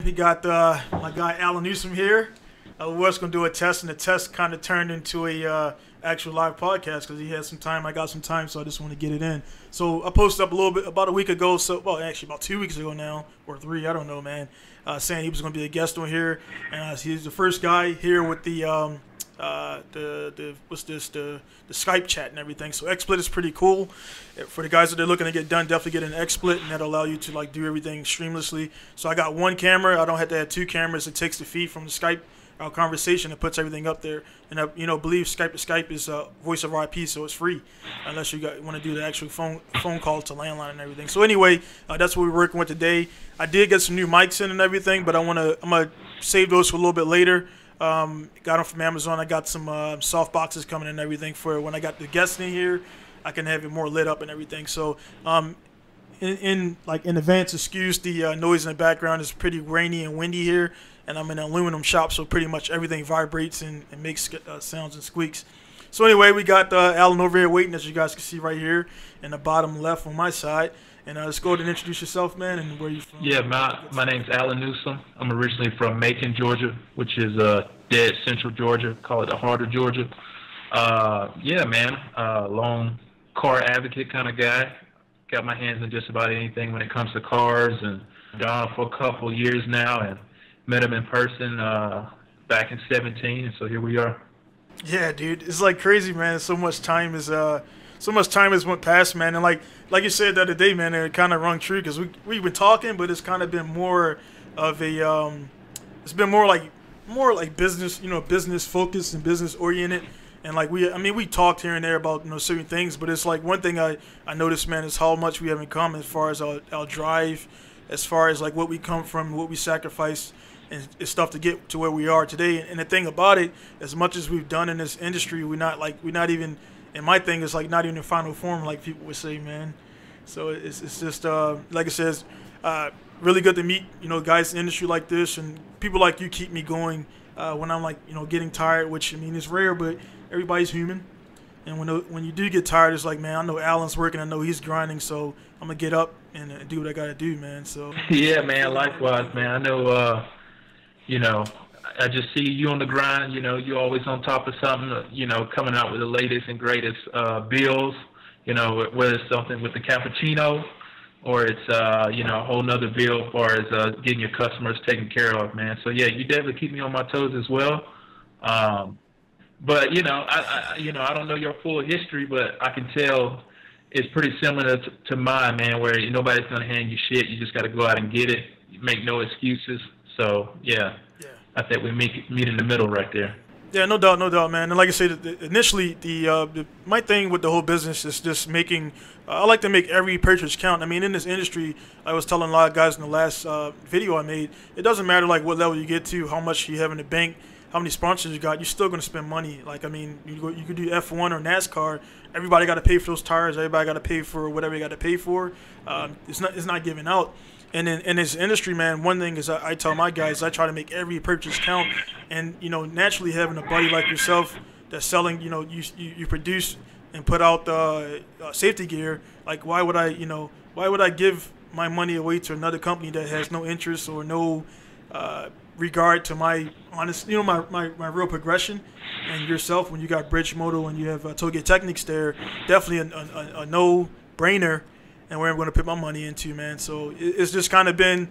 We got my guy Alan Newsome here. We was gonna do a test, and the test kind of turned into a actual live podcast because he had some time. I got some time, so I just want to get it in. So I posted up a little bit about a week ago. So well, actually about 2 weeks ago now, or three. I don't know, man. Saying he was gonna be a guest on here, and he's the first guy here with the Skype chat and everything. So XSplit is pretty cool. For the guys that are looking to get done, definitely get an XSplit, and that'll allow you to like do everything streamlessly. So I got one camera. I don't have to have two cameras. It takes the feed from the Skype conversation and puts everything up there. And believe Skype to Skype is voice over IP, so it's free unless you want to do the actual phone call to landline and everything. So anyway, that's what we're working with today. I did get some new mics in and everything, but I'm gonna save those for a little bit later. Got them from Amazon. I got some soft boxes coming and everything for when I got the guests in here. I can have it more lit up and everything. So in advance, excuse the noise in the background. It's pretty rainy and windy here, and I'm in an aluminum shop, so pretty much everything vibrates and makes sounds and squeaks. So anyway, we got Alan over here waiting, as you guys can see right here in the bottom left on my side. And let's go ahead and introduce yourself, man, and where you from. Yeah, my name's Alan Newsome. I'm originally from Macon, Georgia, which is dead central Georgia. Call it the heart of Georgia. Yeah, man, long car advocate kind of guy. Got my hands in just about anything when it comes to cars, and gone for a couple years now, and met him in person back in 2017, and so here we are. Yeah, dude, it's like crazy, man. So much time has went past, man, and like you said the other day, man, it kind of rung true because we've been talking, but it's kind of been more of a it's been more like business, business focused and business oriented, and like we talked here and there about certain things, but it's like one thing I noticed, man, is how much we have in common as far as our drive, as far as like what we come from, what we sacrifice and stuff to get to where we are today. And the thing about it, as much as we've done in this industry, we're not even. And my thing is like not even in final form, like people would say, man. So it's just like it says, really good to meet guys in the industry like this, and people like you keep me going when I'm like getting tired, which I mean is rare, but everybody's human. And when you do get tired, it's like, man, I know Alan's working, I know he's grinding, so I'm gonna get up and do what I gotta do, man. So yeah, man, likewise, man. I know, I just see you on the grind. You're always on top of something. Coming out with the latest and greatest bills. Whether it's something with the cappuccino, or it's a whole nother bill as far as getting your customers taken care of, man. So yeah, you definitely keep me on my toes as well. But I don't know your full history, but I can tell it's pretty similar to mine, man. Where nobody's gonna hand you shit. You just got to go out and get it. You make no excuses. So yeah. I think we meet in the middle right there. Yeah, no doubt, man. And like I said, initially, my thing with the whole business is just making. I like to make every purchase count. I mean, in this industry, I was telling a lot of guys in the last video I made, it doesn't matter like what level you get to, how much you have in the bank, how many sponsors you got. You're still going to spend money. Like I mean, you could do F1 or NASCAR. Everybody got to pay for those tires. Everybody got to pay for whatever you got to pay for. It's not giving out. And in this industry, man, one thing is I tell my guys, I try to make every purchase count. And, naturally having a buddy like yourself that's selling, you produce and put out safety gear, like why would I give my money away to another company that has no interest or no regard to my honest, my real progression and yourself when you got Bridgemoto and you have Touge Techniques there, definitely a no-brainer. And where I'm going to put my money into, man. So it's just kind of been,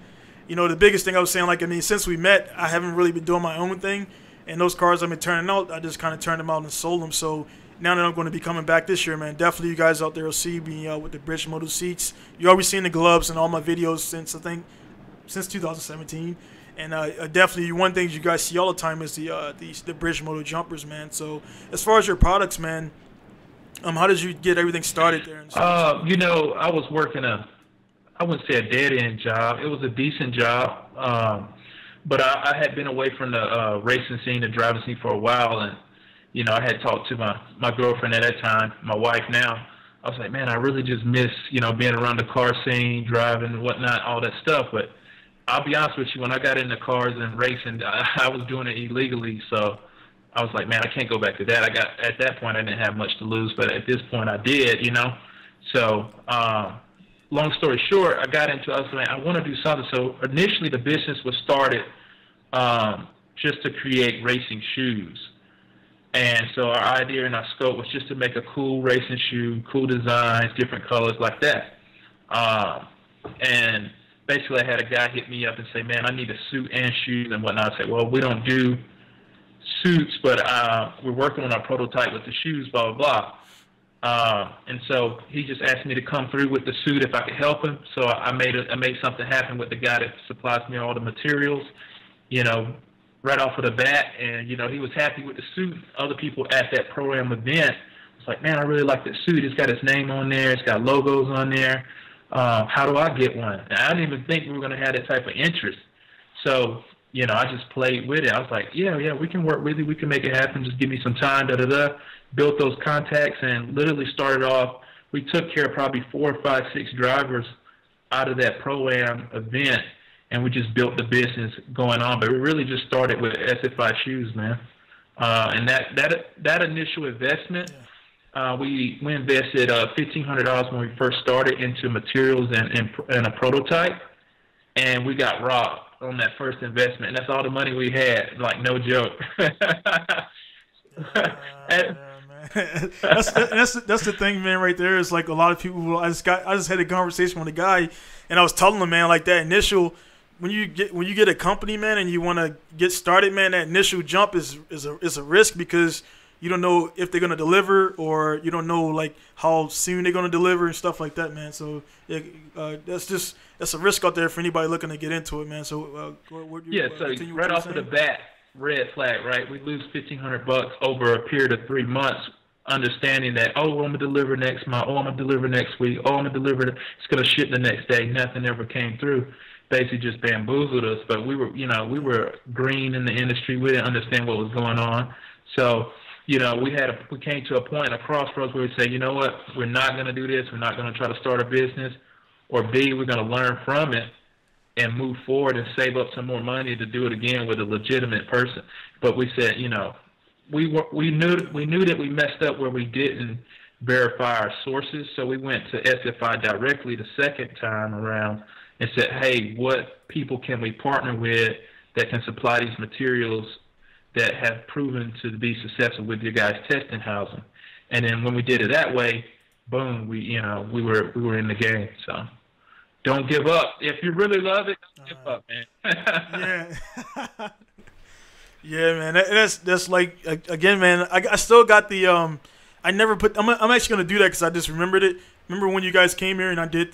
the biggest thing I was saying, like, I mean, since we met, I haven't really been doing my own thing. And those cars I've been turning out, I just kind of turned them out and sold them. So now that I'm going to be coming back this year, man, definitely you guys out there will see me with the Bridgemoto seats. You always seen the gloves in all my videos since 2017. And definitely one thing you guys see all the time is the Bridgemoto jumpers, man. So as far as your products, man, how did you get everything started there? I was working I wouldn't say a dead-end job. It was a decent job, but I had been away from the racing scene, the driving scene for a while, and I had talked to my girlfriend at that time, my wife now. I was like, man, I really just miss being around the car scene, driving and whatnot, all that stuff. But I'll be honest with you, when I got into cars and racing, I was doing it illegally, so I was like, man, I can't go back to that. At that point, I didn't have much to lose, but at this point, I did, So long story short, I was like, I want to do something. So initially, the business was started just to create racing shoes. And so our idea and our scope was just to make a cool racing shoe, cool designs, different colors like that. And basically, I had a guy hit me up and say, man, I need a suit and shoes and whatnot. I said, well, we don't do suits, but we're working on our prototype with the shoes, blah, blah, blah. And so he just asked me to come through with the suit if I could help him. So I made something happen with the guy that supplies me all the materials, you know, right off of the bat. And, you know, he was happy with the suit. Other people at that program event was like, man, I really like this suit. It's got his name on there. It's got logos on there. How do I get one? And I didn't even think we were going to have that type of interest. So, you know, I just played with it. I was like, yeah, we can work with it. We can make it happen. Just give me some time, da-da-da. Built those contacts and literally started off. We took care of probably 4 or 5, 6 drivers out of that Pro-Am event, and we just built the business going on. But we really just started with SFI shoes, man. And that initial investment, we invested $1,500 when we first started into materials and a prototype, and we got robbed on that first investment. And that's all the money we had, like no joke. That's the thing, man. Right there is like a lot of people. I just had a conversation with a guy, and I was telling him, man, like that initial when you get a company, man, and you want to get started, man, that initial jump is a risk because you don't know if they're gonna deliver or you don't know like how soon they're gonna deliver and stuff like that, man. So that's a risk out there for anybody looking to get into it, man. So so right off of the bat, red flag, right? We lose $1,500 over a period of 3 months, understanding that, oh, I'm gonna deliver next month, oh, I'm gonna deliver next week, oh, I'm gonna deliver, it's gonna ship the next day. Nothing ever came through. Basically, just bamboozled us. But we were green in the industry. We didn't understand what was going on. So, you know, we came to a point, a crossroads where we say, you know what, we're not gonna do this. We're not gonna try to start a business, or B, we're gonna learn from it and move forward and save up some more money to do it again with a legitimate person. But we said, you know, we knew that we messed up where we didn't verify our sources. So we went to SFI directly the second time around and said, hey, what people can we partner with that can supply these materials that have proven to be successful with your guys' testing housing? And then when we did it that way, boom, we were in the game. So don't give up. If you really love it, don't give up, man. Yeah. Yeah, man. That's like, again, man, I still got the I never put. I'm actually gonna do that because I just remembered it. Remember when you guys came here and I did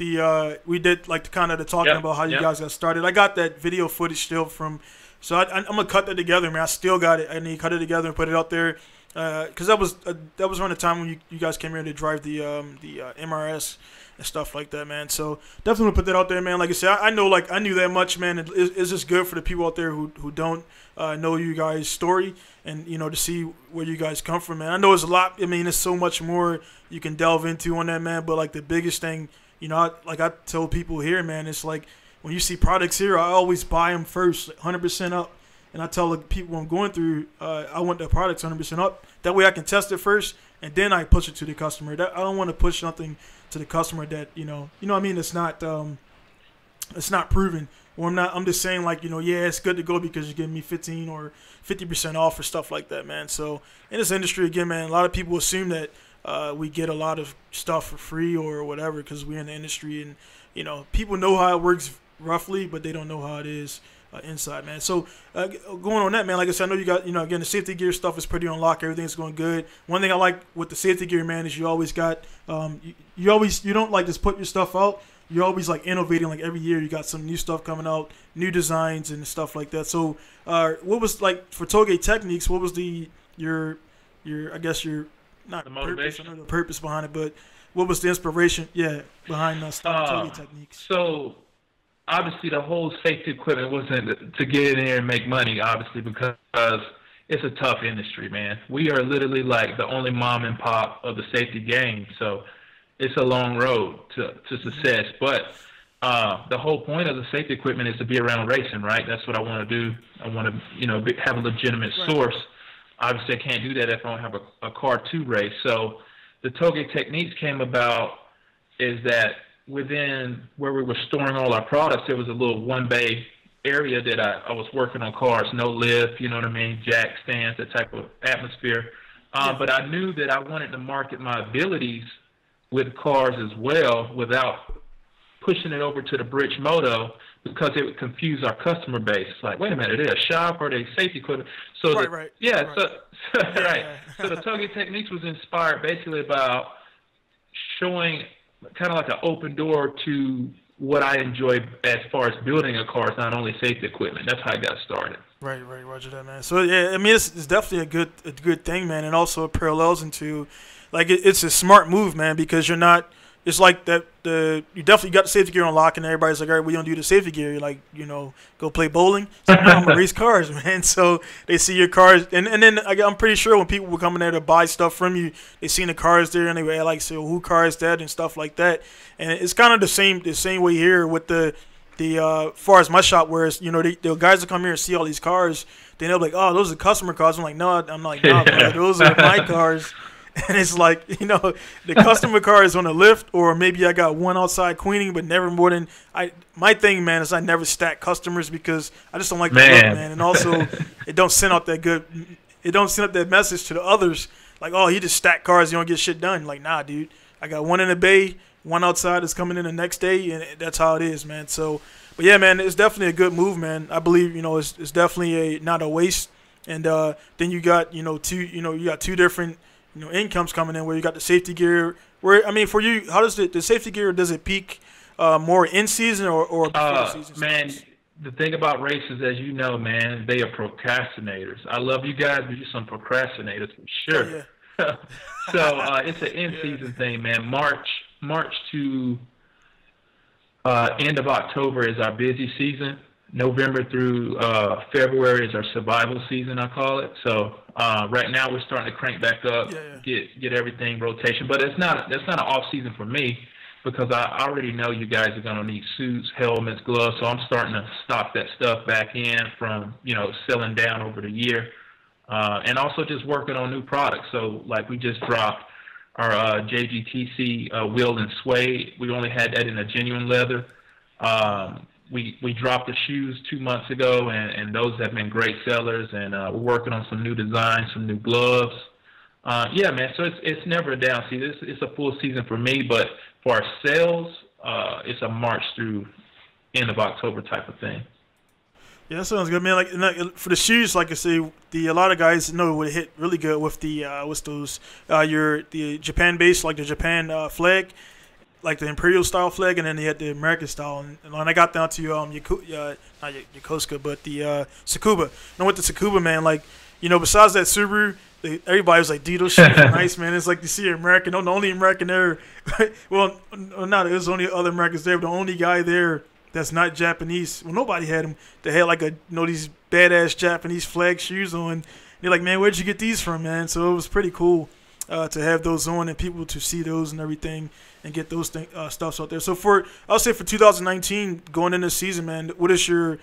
we did like the talking about how you guys got started. I got that video footage still from, so I'm gonna cut that together, man. I still got it. I need to cut it together and put it out there because that was around the time when you guys came here to drive the MRS and stuff like that, man. So definitely put that out there, man. Like I said, I knew that much, man. It's just good for the people out there who don't know you guys' story and, you know, to see where you guys come from, man. I know there's a lot. I mean, there's so much more you can delve into on that, man. But like the biggest thing, you know, I tell people here, man, it's like when you see products here, I always buy them first, 100% up. And I tell the people I'm going through, I want the products 100% up. That way I can test it first, and then I push it to the customer. I don't want to push something to the customer that, you know what I mean? It's not proven. Or I'm just saying, like, you know, yeah, it's good to go because you're giving me 15 or 50% off or stuff like that, man. So in this industry, again, man, a lot of people assume that we get a lot of stuff for free or whatever because we're in the industry, and, you know, people know how it works roughly, but they don't know how it is inside, man. So going on that, man, like I said, I know you got, you know, again, the safety gear stuff is pretty on lock. Everything's going good. One thing I like with the safety gear, man, is you always got you don't like just put your stuff out. You're always like innovating. Like every year you got some new stuff coming out, new designs and stuff like that. So what was, like, for Touge Techniques, what was your I guess your not the purpose, motivation, I know the purpose behind it, but what was the inspiration behind starting Touge Techniques? So obviously the whole safety equipment wasn't to get in there and make money, obviously, because it's a tough industry, man. We are literally like the only mom and pop of the safety game. So it's a long road to success. But the whole point of the safety equipment is to be around racing, right? That's what I want to do. I want to, you know, have a legitimate source. Obviously, I can't do that if I don't have a car to race. So the Touge Techniques came about is that within where we were storing all our products, there was a little one bay area that I was working on cars, no lift, you know what I mean, jack stands, that type of atmosphere. But I knew that I wanted to market my abilities with cars as well without pushing it over to the Bridgemoto, because it would confuse our customer base. It's like, wait a minute, are they a shop or are they safety equipment? So So the Touge Techniques was inspired basically about showing kind of like an open door to what I enjoy as far as building a car. It's not only safety equipment. That's how I got started. Right, Roger that, man. So yeah, I mean, it's definitely a good thing, man, and also it parallels into, like, it's a smart move, man, because you're not. It's like that. You definitely got the safety gear on lock, and everybody's like, all right, we don't do the safety gear. You're like, go play bowling. It's like, no, I'm gonna race cars, man. So they see your cars, and then I'm pretty sure when people were coming there to buy stuff from you, they seen the cars there, and they were like, so who car is that and stuff like that. And it's kind of the same way here with the far as my shop, whereas the guys that come here and see all these cars, then they'll be like, oh, those are customer cars. I'm like, no, brother, those are my cars. And it's like, the customer car is on a lift, or maybe I got one outside queening, but never more than my thing, man, is I never stack customers because I just don't like the look, man. And also, it don't send out that message to the others, like, oh, he just stack cars, you don't get shit done. Like, nah, dude, I got one in the bay, one outside is coming in the next day, and that's how it is, man. So, but yeah, man, it's definitely a good move, man. I believe, it's definitely not a waste. And then you got, you got two different incomes coming in, where you got the safety gear. Where, I mean, for you, how does the safety gear, does it peak more in season or before season? Man, the thing about races, as you know, man, they are procrastinators. I love you guys, but you're some procrastinators for sure. Oh, yeah. So it's an in-season thing, man. March to end of October is our busy season. November through February is our survival season, I call it. So right now we're starting to crank back up, get everything rotation. But that's not an off season for me, because I already know you guys are going to need suits, helmets, gloves. So I'm starting to stock that stuff back in from selling down over the year, and also just working on new products. So like we just dropped our JGTC wheeled and suede. We only had that in a genuine leather. We dropped the shoes 2 months ago, and those have been great sellers. And we're working on some new designs, some new gloves. Yeah, man. So it's never a down season. It's a full season for me, but for our sales, it's a March through end of October type of thing. Yeah, that sounds good, man. Like for the shoes, like I say, a lot of guys know it would hit really good with what's those the Japan base, like the Japan flag, like the Imperial style flag, and then they had the American style. And when I got down to not Yokosuka, but the Tsukuba. And with the Tsukuba, man, like besides that Subaru, everybody was like, "Dude, those shoes are nice, man." It's like you see an American. No, the only American there, well, not it was only other Americans there, but the only guy there that's not Japanese. Well, nobody had them. They had like these badass Japanese flag shoes on. And you're like, man, where'd you get these from, man? So it was pretty cool to have those on and people to see those and everything and get those stuffs out there. So I'll say for 2019 going into the season, man, what is your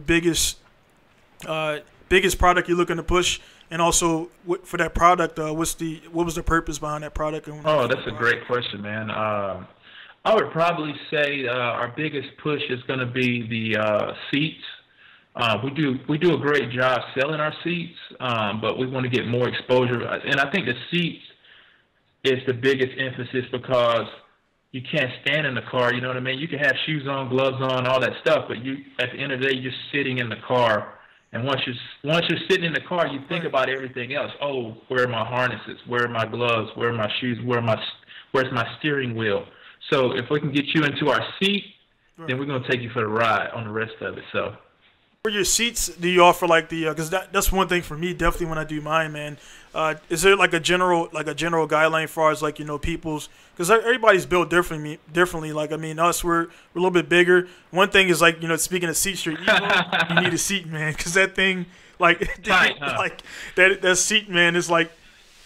biggest product you're looking to push? And also, for that product, what was the purpose behind that product? Oh, that's a great question, man. I would probably say our biggest push is going to be the seats. We do a great job selling our seats, but we want to get more exposure. And I think the seats is the biggest emphasis, because you can't stand in the car. You know what I mean? You can have shoes on, gloves on, all that stuff, but at the end of the day, you're sitting in the car. And once you're sitting in the car, you think about everything else. Oh, where are my harnesses? Where are my gloves? Where are my shoes? Where's my steering wheel? So if we can get you into our seat, then we're going to take you for the ride on the rest of it. So, for your seats, do you offer like because that's one thing for me, definitely when I do mine, man. Is there like a general guideline as far as like people's, because everybody's built differently. Like I mean, us we're a little bit bigger. One thing is like speaking of seats, you need a seat, man, because that thing like tight, huh? Like that seat, man, is like,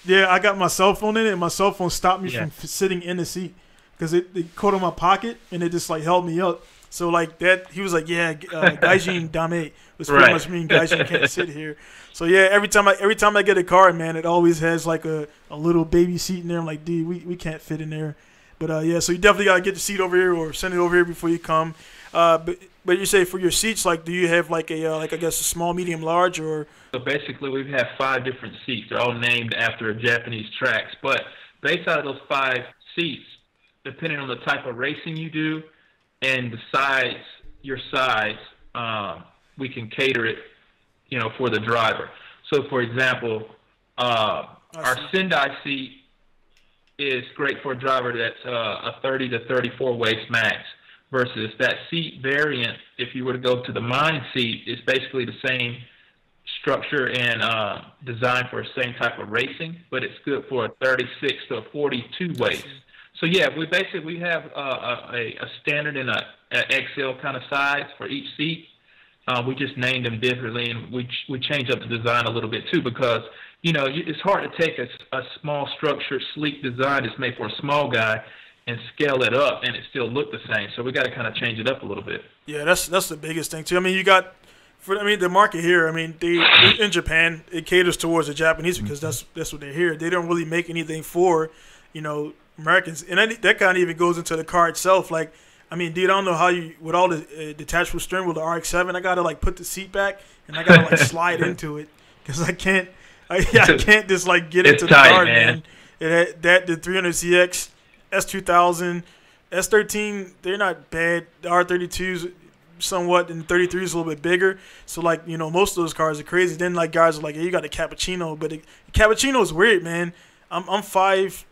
yeah, I got my cell phone in it, and my cell phone stopped me from sitting in the seat. Because it caught on my pocket and it just like held me up. So like that, he was like, yeah, gaijin dame, which pretty much mean gaijin can't sit here. So yeah, every time I get a car, man, it always has like a little baby seat in there. I'm like, dude, we can't fit in there. But yeah, so you definitely gotta get the seat over here or send it over here before you come. But you say for your seats, like, do you have like a like I guess a small, medium, large, or? So basically, we have 5 different seats. They're all named after Japanese tracks. But based out of those 5 seats, depending on the type of racing you do and the size, your size, we can cater it, for the driver. So, for example, our Sendai seat is great for a driver that's a 30 to 34 waist max. Versus that seat variant, if you were to go to the mine seat, is basically the same structure and design for the same type of racing, but it's good for a 36 to a 42 waist. So yeah, we have a standard and a XL kind of size for each seat. We just named them differently, and we change up the design a little bit too, because it's hard to take a small structured, sleek design that's made for a small guy and scale it up and it still look the same. So we got to kind of change it up a little bit. Yeah, that's the biggest thing too. I mean, you got the market here. I mean, they in Japan, it caters towards the Japanese because that's what they're here. They don't really make anything for Americans, and that kind of even goes into the car itself. Like, I mean, dude, I don't know how you with all the detachable steering wheel, the RX-7, I gotta like put the seat back and I gotta like slide into it because I can't just like get into the car, man. The 300CX. S2000, S13, they're not bad. The R32s somewhat, and the 33 is a little bit bigger. So, like, most of those cars are crazy. Then, like, guys are like, hey, you got a Cappuccino. But the Cappuccino is weird, man. I'm 5'10"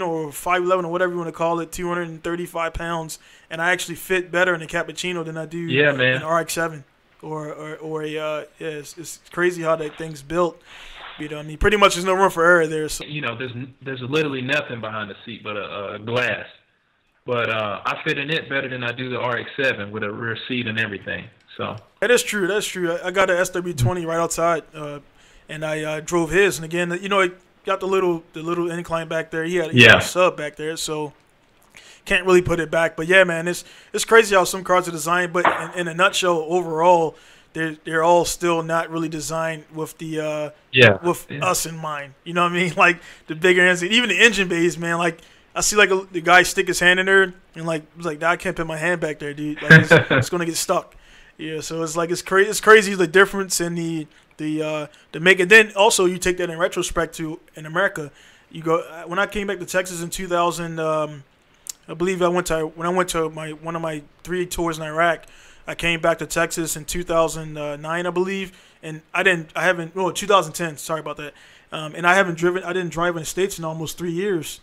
or 5'11" or whatever you want to call it, 235 pounds. And I actually fit better in a Cappuccino than I do in an RX-7. It's crazy how that thing's built. I mean, pretty much there's no room for error there. So. There's literally nothing behind the seat but a glass. But I fit in it better than I do the RX-7 with a rear seat and everything. So that is true. That's true. I got an SW20 right outside, and I drove his. And again, it got the little incline back there. He had a sub back there, so can't really put it back. But yeah, man, it's crazy how some cars are designed. But in a nutshell, overall, they're all still not really designed with the us in mind. You know what I mean? Like the bigger engine, even the engine bays, man. Like I see like the guy stick his hand in there and like was like, I can't put my hand back there, dude. Like it's gonna get stuck. Yeah, so it's like it's crazy the difference in the make it. Then also you take that in retrospect to in America. You go when I came back to Texas in 2000. I believe when I went to one of my 3 tours in Iraq. I came back to Texas in 2009, I believe, and 2010. Sorry about that. And I didn't drive in the States in almost 3 years.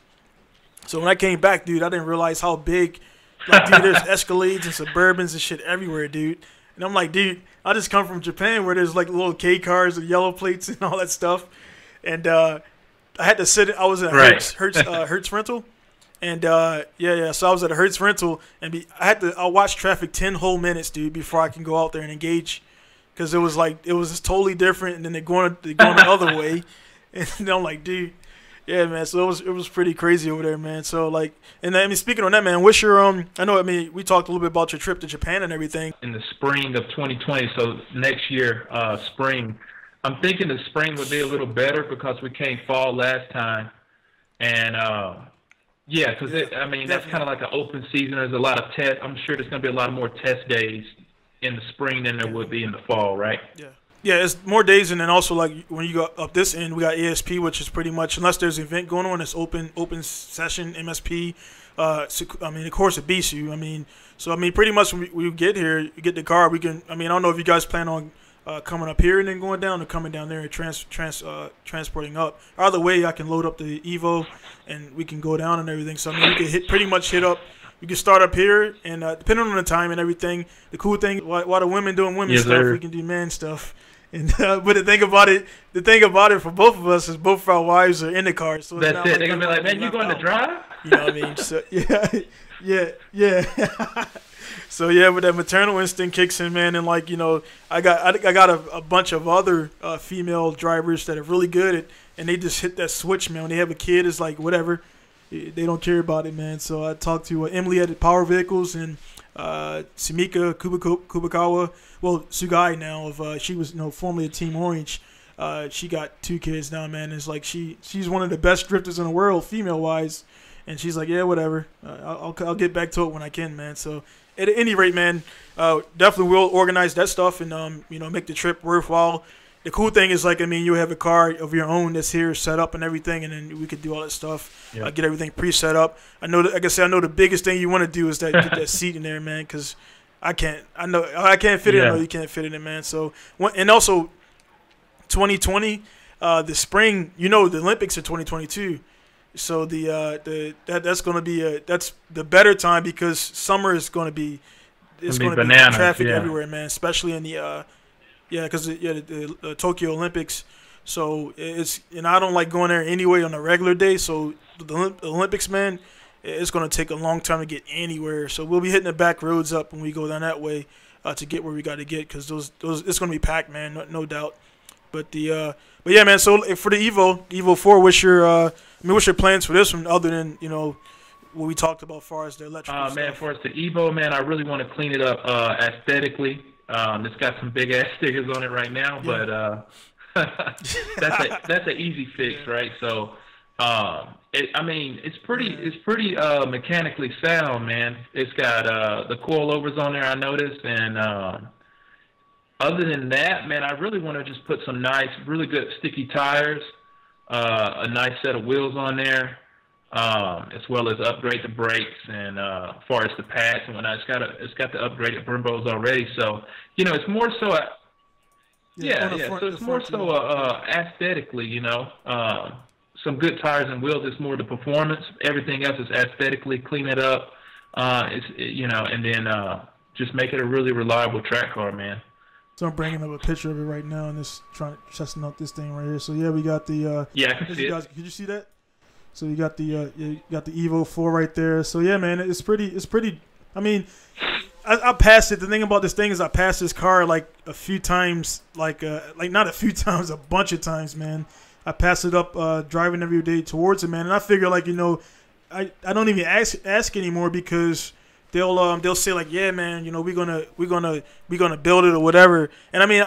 So when I came back, dude, I didn't realize how big. Like, dude, there's Escalades and Suburbans and shit everywhere, dude. And I'm like, dude, I just come from Japan where there's like little K cars with yellow plates and all that stuff. And I had to sit. I was at Hertz rental. And so I was at a Hertz rental, and I watched traffic 10 whole minutes, dude, before I can go out there and engage, because it was just totally different, and then they're going the other way, and I'm like, dude, yeah, man. So it was pretty crazy over there, man. So like, and I mean, speaking on that, man, what's your we talked a little bit about your trip to Japan and everything. In the spring of 2020, so next year, spring, I'm thinking the spring would be a little better because we came fall last time, and. Yeah, because that's kind of like an open season. There's a lot of test. I'm sure there's going to be a lot more test days in the spring than there would be in the fall, right? Yeah, it's more days, and then also like when you go up this end, we got ASP, which is pretty much unless there's an event going on, it's open session MSP. Of course, it beats you. Pretty much when we get here, you get the car. We can. I don't know if you guys plan on coming up here and then going down, or coming down there and transporting up. Either way, I can load up the Evo and we can go down and everything. So we can pretty much hit up. We can start up here, and depending on the time and everything, the cool thing while the women doing women stuff, we can do man stuff. And but the thing about it for both of us is both of our wives are in the car. So that's it. They're gonna be like, man, you going to drive? You know what I mean? So yeah. So yeah, but that maternal instinct kicks in, man, and like I got a bunch of other female drivers that are really good and they just hit that switch, man. When they have a kid, it's like whatever, they don't care about it, man. So I talked to Emily at Power Vehicles and Sumika Kubakawa, well Sugai now she was formerly a Team Orange. She got 2 kids now, man. It's like she's one of the best drifters in the world, female wise. And she's like, yeah, whatever. I'll get back to it when I can, man. So at any rate, man, definitely will organize that stuff and make the trip worthwhile. The cool thing is, like, I mean, you have a car of your own that's here set up and everything, and then we could do all that stuff, get everything pre-set up. I know, like I said, I know the biggest thing you want to do is get that seat in there, man, because I can't fit it. I know you can't fit it in, man. So, and also 2020, the spring, the Olympics are 2022. So that's going to be that's the better time because summer is going to be going to be traffic everywhere, man. Especially in the the Tokyo Olympics. So and I don't like going there anyway on a regular day. So the Olympics, man, it's going to take a long time to get anywhere. So we'll be hitting the back roads up when we go down that way to get where we got to get because those it's going to be packed, man, no doubt. But yeah, man. So for the Evo 4, what's your plans for this one other than what we talked about as far as the electrical stuff? Man, for us the Evo, man, I really want to clean it up aesthetically. It's got some big ass stickers on it right now, but that's an easy fix, right? So it's pretty mechanically sound, man. It's got the coilovers on there, I noticed, and other than that, man, I really want to just put some nice, really good sticky tires, a nice set of wheels on there, as well as upgrade the brakes and as far as the pads and whatnot. It's got the upgraded Brembos already, so it's more so. So it's more so aesthetically, some good tires and wheels. It's more the performance. Everything else is aesthetically clean it up, and then just make it a really reliable track car, man. So I'm bringing up a picture of it right now and just testing out this thing right here. So yeah, we got the I can see it. Can you see that? So you got the Evo 4 right there. So yeah, man, it's pretty. I mean, I passed it. The thing about this thing is I passed this car like a few times, like not a few times, a bunch of times, man. I passed it up driving every day towards it, man. And I figure I don't even ask anymore because they'll say like, yeah, man, we're gonna build it or whatever. And I mean,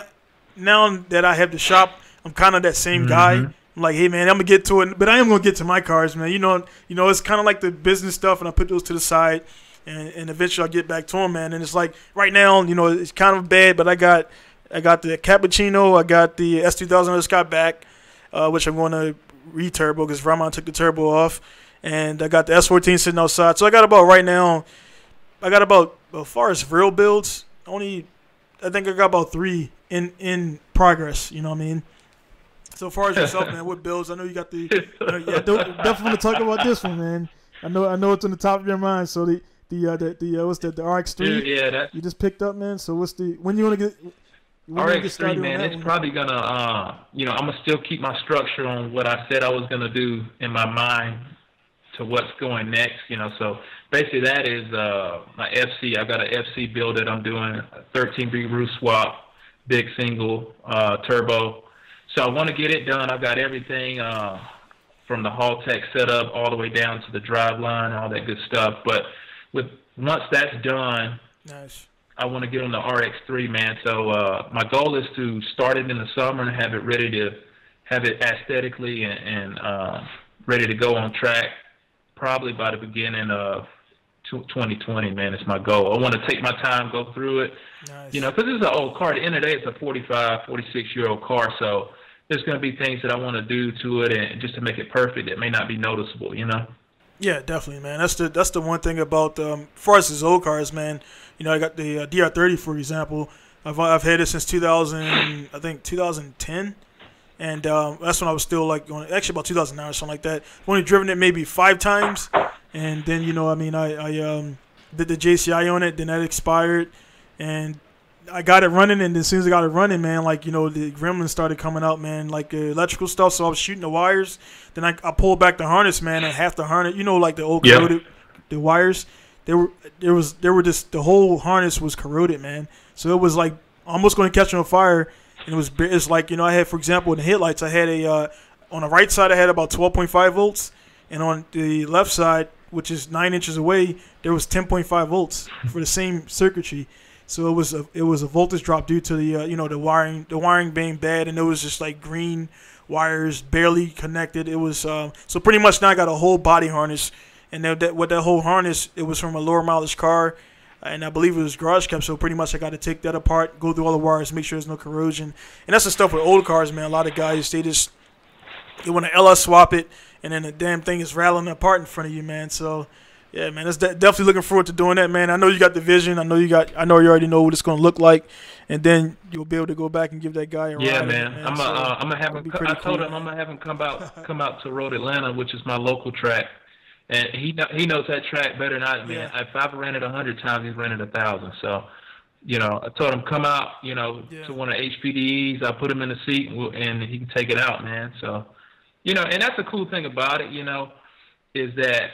now that I have the shop, I'm kind of that same guy. I'm like, hey, man, I'm gonna get to it, but I am gonna get to my cars, man. It's kind of like the business stuff, and I put those to the side, and eventually I'll get back to them, man. And it's like right now, it's kind of bad, but I got the Cappuccino, I got the S2000 I just got back, which I'm going to re-turbo because Ramon took the turbo off, and I got the S14 sitting outside. So I got about as far as real builds, I think I got about 3 in progress. You know what I mean? So as far as yourself, man, what builds? I know you got the. Definitely want to talk about this one, man. I know it's on the top of your mind. So the what's that? The RX3. You just picked up, man. So when you want to get? RX3, man, it's probably gonna. I'm gonna still keep my structure on what I said I was gonna do in my mind to what's going next. So. Basically, that is my FC. I've got an FC build that I'm doing, a 13-degree roof swap, big single turbo. So I want to get it done. I've got everything from the Haltech setup all the way down to the drive line, all that good stuff. But once that's done, nice. I want to get on the RX3, man. So my goal is to start it in the summer and have it aesthetically and ready to go on track. Probably by the beginning of 2020, man, it's my goal. I want to take my time, go through it, nice. Because it's an old car. At the end of the day, it's a 45, 46-year-old car, so there's going to be things that I want to do to it and just to make it perfect that may not be noticeable, Yeah, definitely, man. That's the one thing about as far as his old cars, man. I got the DR30, for example. I've had it since 2010. And that's when I was still like going, actually about 2009 or something like that. I've only driven it maybe 5 times, and then I did the JCI on it. Then that expired, and I got it running. And as soon as I got it running, man, the gremlins started coming out, man, electrical stuff. So I was shooting the wires. Then I pulled back the harness, man, and half the harness, like the old corroded the wires. The whole harness was corroded, man. So it was like almost going to catch on fire. And it's like, I had, for example, in the headlights, I had on the right side, I had about 12.5 volts. And on the left side, which is 9 inches away, there was 10.5 volts for the same circuitry. So it was a voltage drop due to the, the wiring being bad. And it was just like green wires, barely connected. It was, so pretty much now I got a whole body harness. And with that whole harness, it was from a lower mileage car, and I believe it was garage kept. So pretty much I got to take that apart, go through all the wires, make sure there's no corrosion. And that's the stuff with old cars, man. A lot of guys, they want to LS swap it, and then the damn thing is rattling apart in front of you, man. So yeah, man, that's definitely looking forward to doing that, man. I know you got the vision. I know you already know what it's going to look like, and then you'll be able to go back and give that guy a ride. Yeah, man. I'm gonna have him. I told him I'm gonna have him come out to Road Atlanta, which is my local track, and he knows that track better than I do, man. If I've rented 100 times, he's rented 1,000. So, I told him come out, to one of HPDEs. I put him in the seat, and he can take it out, man. So, and that's the cool thing about it, is that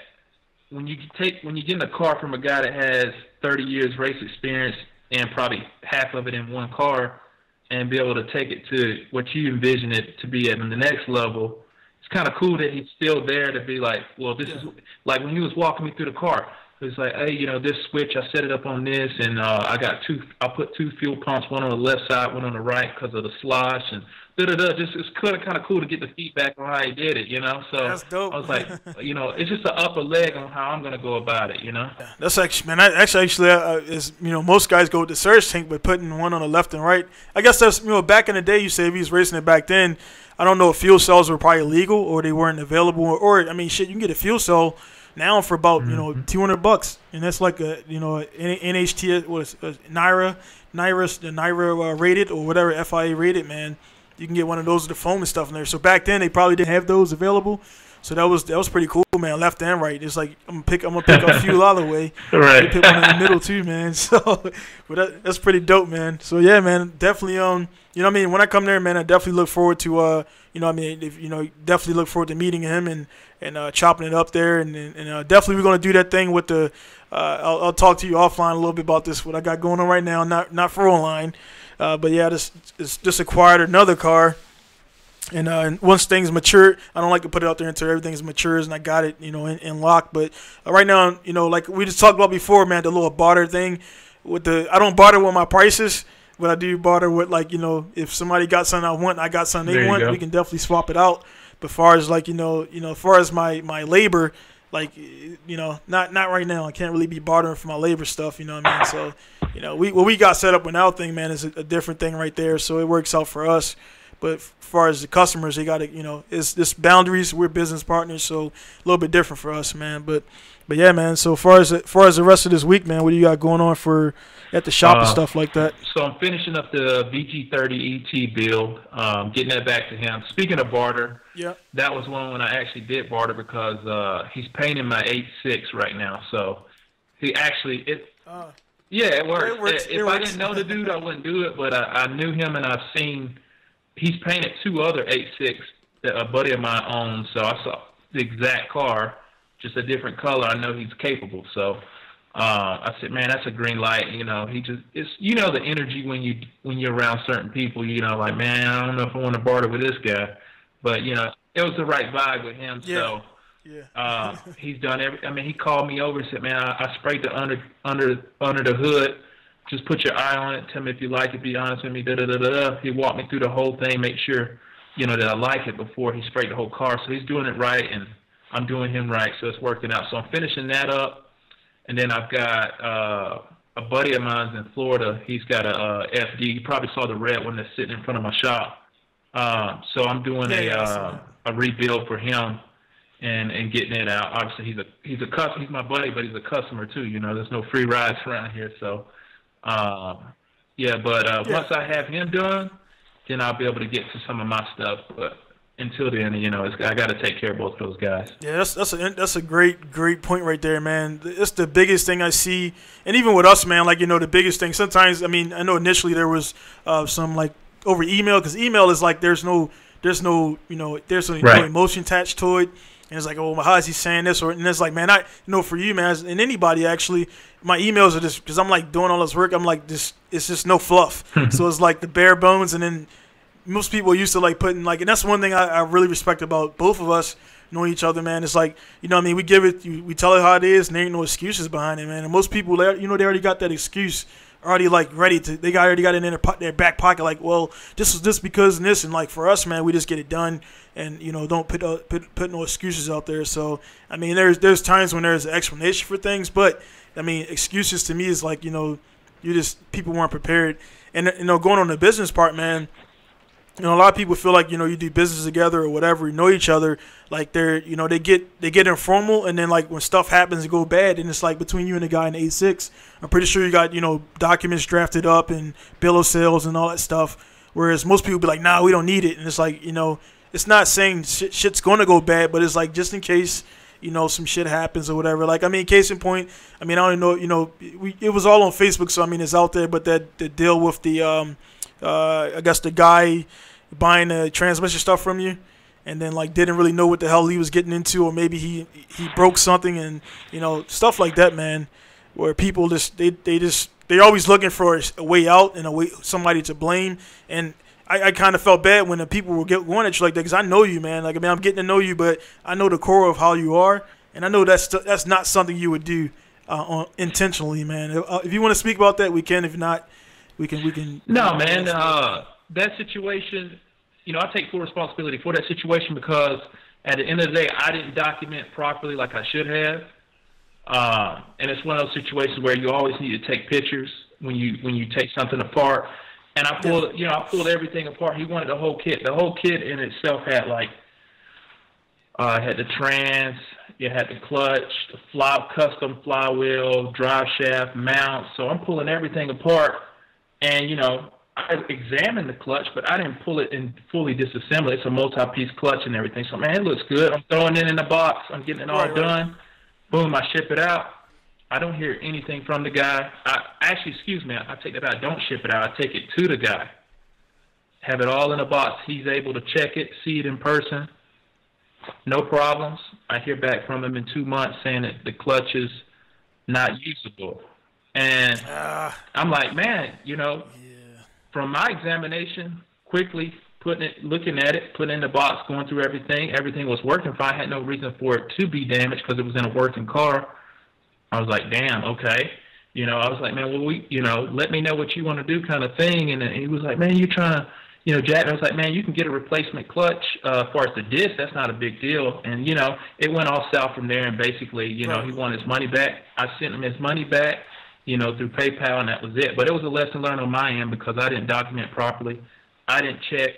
when you get in a car from a guy that has 30 years race experience and probably half of it in one car, and be able to take it to what you envision it to be at the next level, it's kind of cool that he's still there to be like, well, this is like when he was walking me through the car. It's like, hey, this switch, I set it up on this, and I put 2 fuel pumps, one on the left side, one on the right, because of the slosh, and Just it's kind of cool to get the feedback on how he did it, So that's dope. I was like, it's just an upper leg on how I'm gonna go about it, That's actually, man. Actually, is most guys go with the surge tank, but putting one on the left and right. I guess that's back in the day. You say if he was racing it back then, I don't know if fuel cells were probably legal or they weren't available, or I mean, shit, you can get a fuel cell now for about $200, and that's like a NHT, what is Naira rated or whatever FIA rated, man. You can get one of those with the foam and stuff in there. So back then they probably didn't have those available. So that was pretty cool, man. Left and right. It's like I'm gonna pick a fuel out of the way. Right. Pick one in the middle too, man. So, but that's pretty dope, man. So yeah, man. Definitely, what I mean. When I come there, man, I definitely look forward to, definitely look forward to meeting him and chopping it up there, and definitely we're gonna do that thing with the. I'll talk to you offline a little bit about this. What I got going on right now, not for online, but yeah, just acquired another car. And once things mature, I don't like to put it out there until everything's matures and I got it, in lock. But right now, like we just talked about before, man, the little barter thing. I don't barter with my prices, but I do barter with if somebody got something I want, I got something they want, we can definitely swap it out. But far as as far as my labor, not right now. I can't really be bartering for my labor stuff, you know what I mean? So, what we got set up with our thing, man, is a different thing right there. So it works out for us. But as far as the customers, they got to, it's this boundaries. We're business partners, so a little bit different for us, man. But yeah, man. So far as the rest of this week, man, what do you got going on at the shop and stuff like that? So I'm finishing up the VG30 ET build, getting that back to him. Speaking of barter, that was one when I actually did barter because he's painting my 8.6 right now. So he actually it works. If I didn't know the dude, I wouldn't do it. But I knew him, and I've seen. He's painted 2 other 8.6 that a buddy of mine owns, so I saw the exact car, just a different color. I know he's capable, so I said, man, that's a green light. He just it's the energy when you're around certain people. Like, man, I don't know if I want to barter with this guy, but it was the right vibe with him. Yeah. So he's done every. I mean, he called me over and said, man, I sprayed the under the hood. Just put your eye on it. Tell me if you like it. Be honest with me. He walked me through the whole thing. Make sure, that I like it before he sprayed the whole car. So he's doing it right, and I'm doing him right. So it's working out. So I'm finishing that up, and then I've got a buddy of mine in Florida. He's got a FD. You probably saw the red one that's sitting in front of my shop. So I'm doing a rebuild for him and getting it out. Obviously, he's my buddy, but he's a customer too. There's no free rides around here, so. Once I have him done, then I'll be able to get to some of my stuff. But until then, I got to take care of both of those guys. Yeah, that's a great point right there, man. It's the biggest thing I see, and even with us, man. The biggest thing. Sometimes, I mean, I know initially there was some over email, because email is there's no emotion attached to it. And it's like, oh, how is he saying this? And it's like, man, for you, man, and anybody actually, my emails are just, because I'm doing all this work, I'm it's just no fluff. So it's the bare bones. And then most people used to putting and that's one thing I really respect about both of us knowing each other, man. It's we give it, we tell it how it is, and there ain't no excuses behind it, man. And most people, they already got that excuse already like ready to. They already got it in their back pocket. Like, well, this is this because and this, and like for us, man, we just get it done, and don't put no excuses out there. So I mean, there's times when there's an explanation for things, but I mean, excuses to me is like you just people weren't prepared, and going on the business part, man. A lot of people feel like you do business together or whatever, you know each other. Like they get informal, and then like when stuff happens and go bad, and it's like between you and the guy in the 8-6. I'm pretty sure you got documents drafted up and bill of sales and all that stuff. Whereas most people be like, nah, we don't need it, and it's like it's not saying shit's gonna go bad, but it's like just in case some shit happens or whatever. Like I mean, case in point, I mean I don't know it was all on Facebook, so I mean it's out there. But the deal with the I guess the guy buying the transmission stuff from you, and then like didn't really know what the hell he was getting into, or maybe he broke something, and stuff like that, man. Where people they're always looking for a way out and somebody to blame. And I kind of felt bad when the people were going at you like that, because I know you, man. Like I mean, I'm getting to know you, but I know the core of how you are, and I know that's not something you would do intentionally, man. If you want to speak about that, we can. If not, we can. No, man. That situation, I take full responsibility for that situation, because at the end of the day, I didn't document properly like I should have. And it's one of those situations where you always need to take pictures when you take something apart. And I pulled everything apart. He wanted the whole kit. The whole kit in itself had had the trans, you had the clutch, the custom flywheel, drive shaft, mount. So I'm pulling everything apart, and I examined the clutch, but I didn't pull it and fully disassemble it. It's a multi-piece clutch and everything. So, man, it looks good. I'm throwing it in the box. I'm getting it all done. Boom, I ship it out. I don't hear anything from the guy. Excuse me, I take that out. I don't ship it out. I take it to the guy. Have it all in a box. He's able to check it, see it in person. No problems. I hear back from him in 2 months saying that the clutch is not usable. And I'm like, man, from my examination, quickly looking at it, putting it in the box, going through everything was working fine. I had no reason for it to be damaged because it was in a working car. I was like, damn, okay. I was like, man, well, let me know what you want to do kind of thing. And he was like, man, you trying to, Jack. I was like, man, you can get a replacement clutch. As far as the disc, that's not a big deal. And, it went all south from there. And basically, he wanted his money back. I sent him his money back, through PayPal, and that was it. But it was a lesson learned on my end because I didn't document properly. I didn't check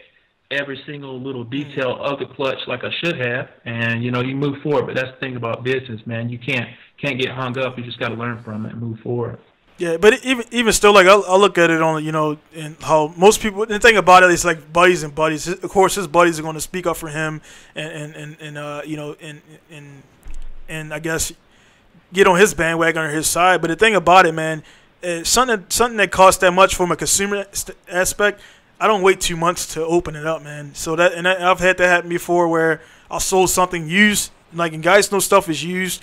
every single little detail of the clutch like I should have. And, you move forward. But that's the thing about business, man. You can't get hung up. You just got to learn from it and move forward. Yeah, but even still, like I look at it on and how most people. The thing about it is like buddies and buddies. Of course, his buddies are going to speak up for him, and I guess get on his bandwagon or his side. But the thing about it, man, something that costs that much from a consumer aspect, I don't wait 2 months to open it up, man. So I've had that happen before where I sold something used, like, and guys know stuff is used.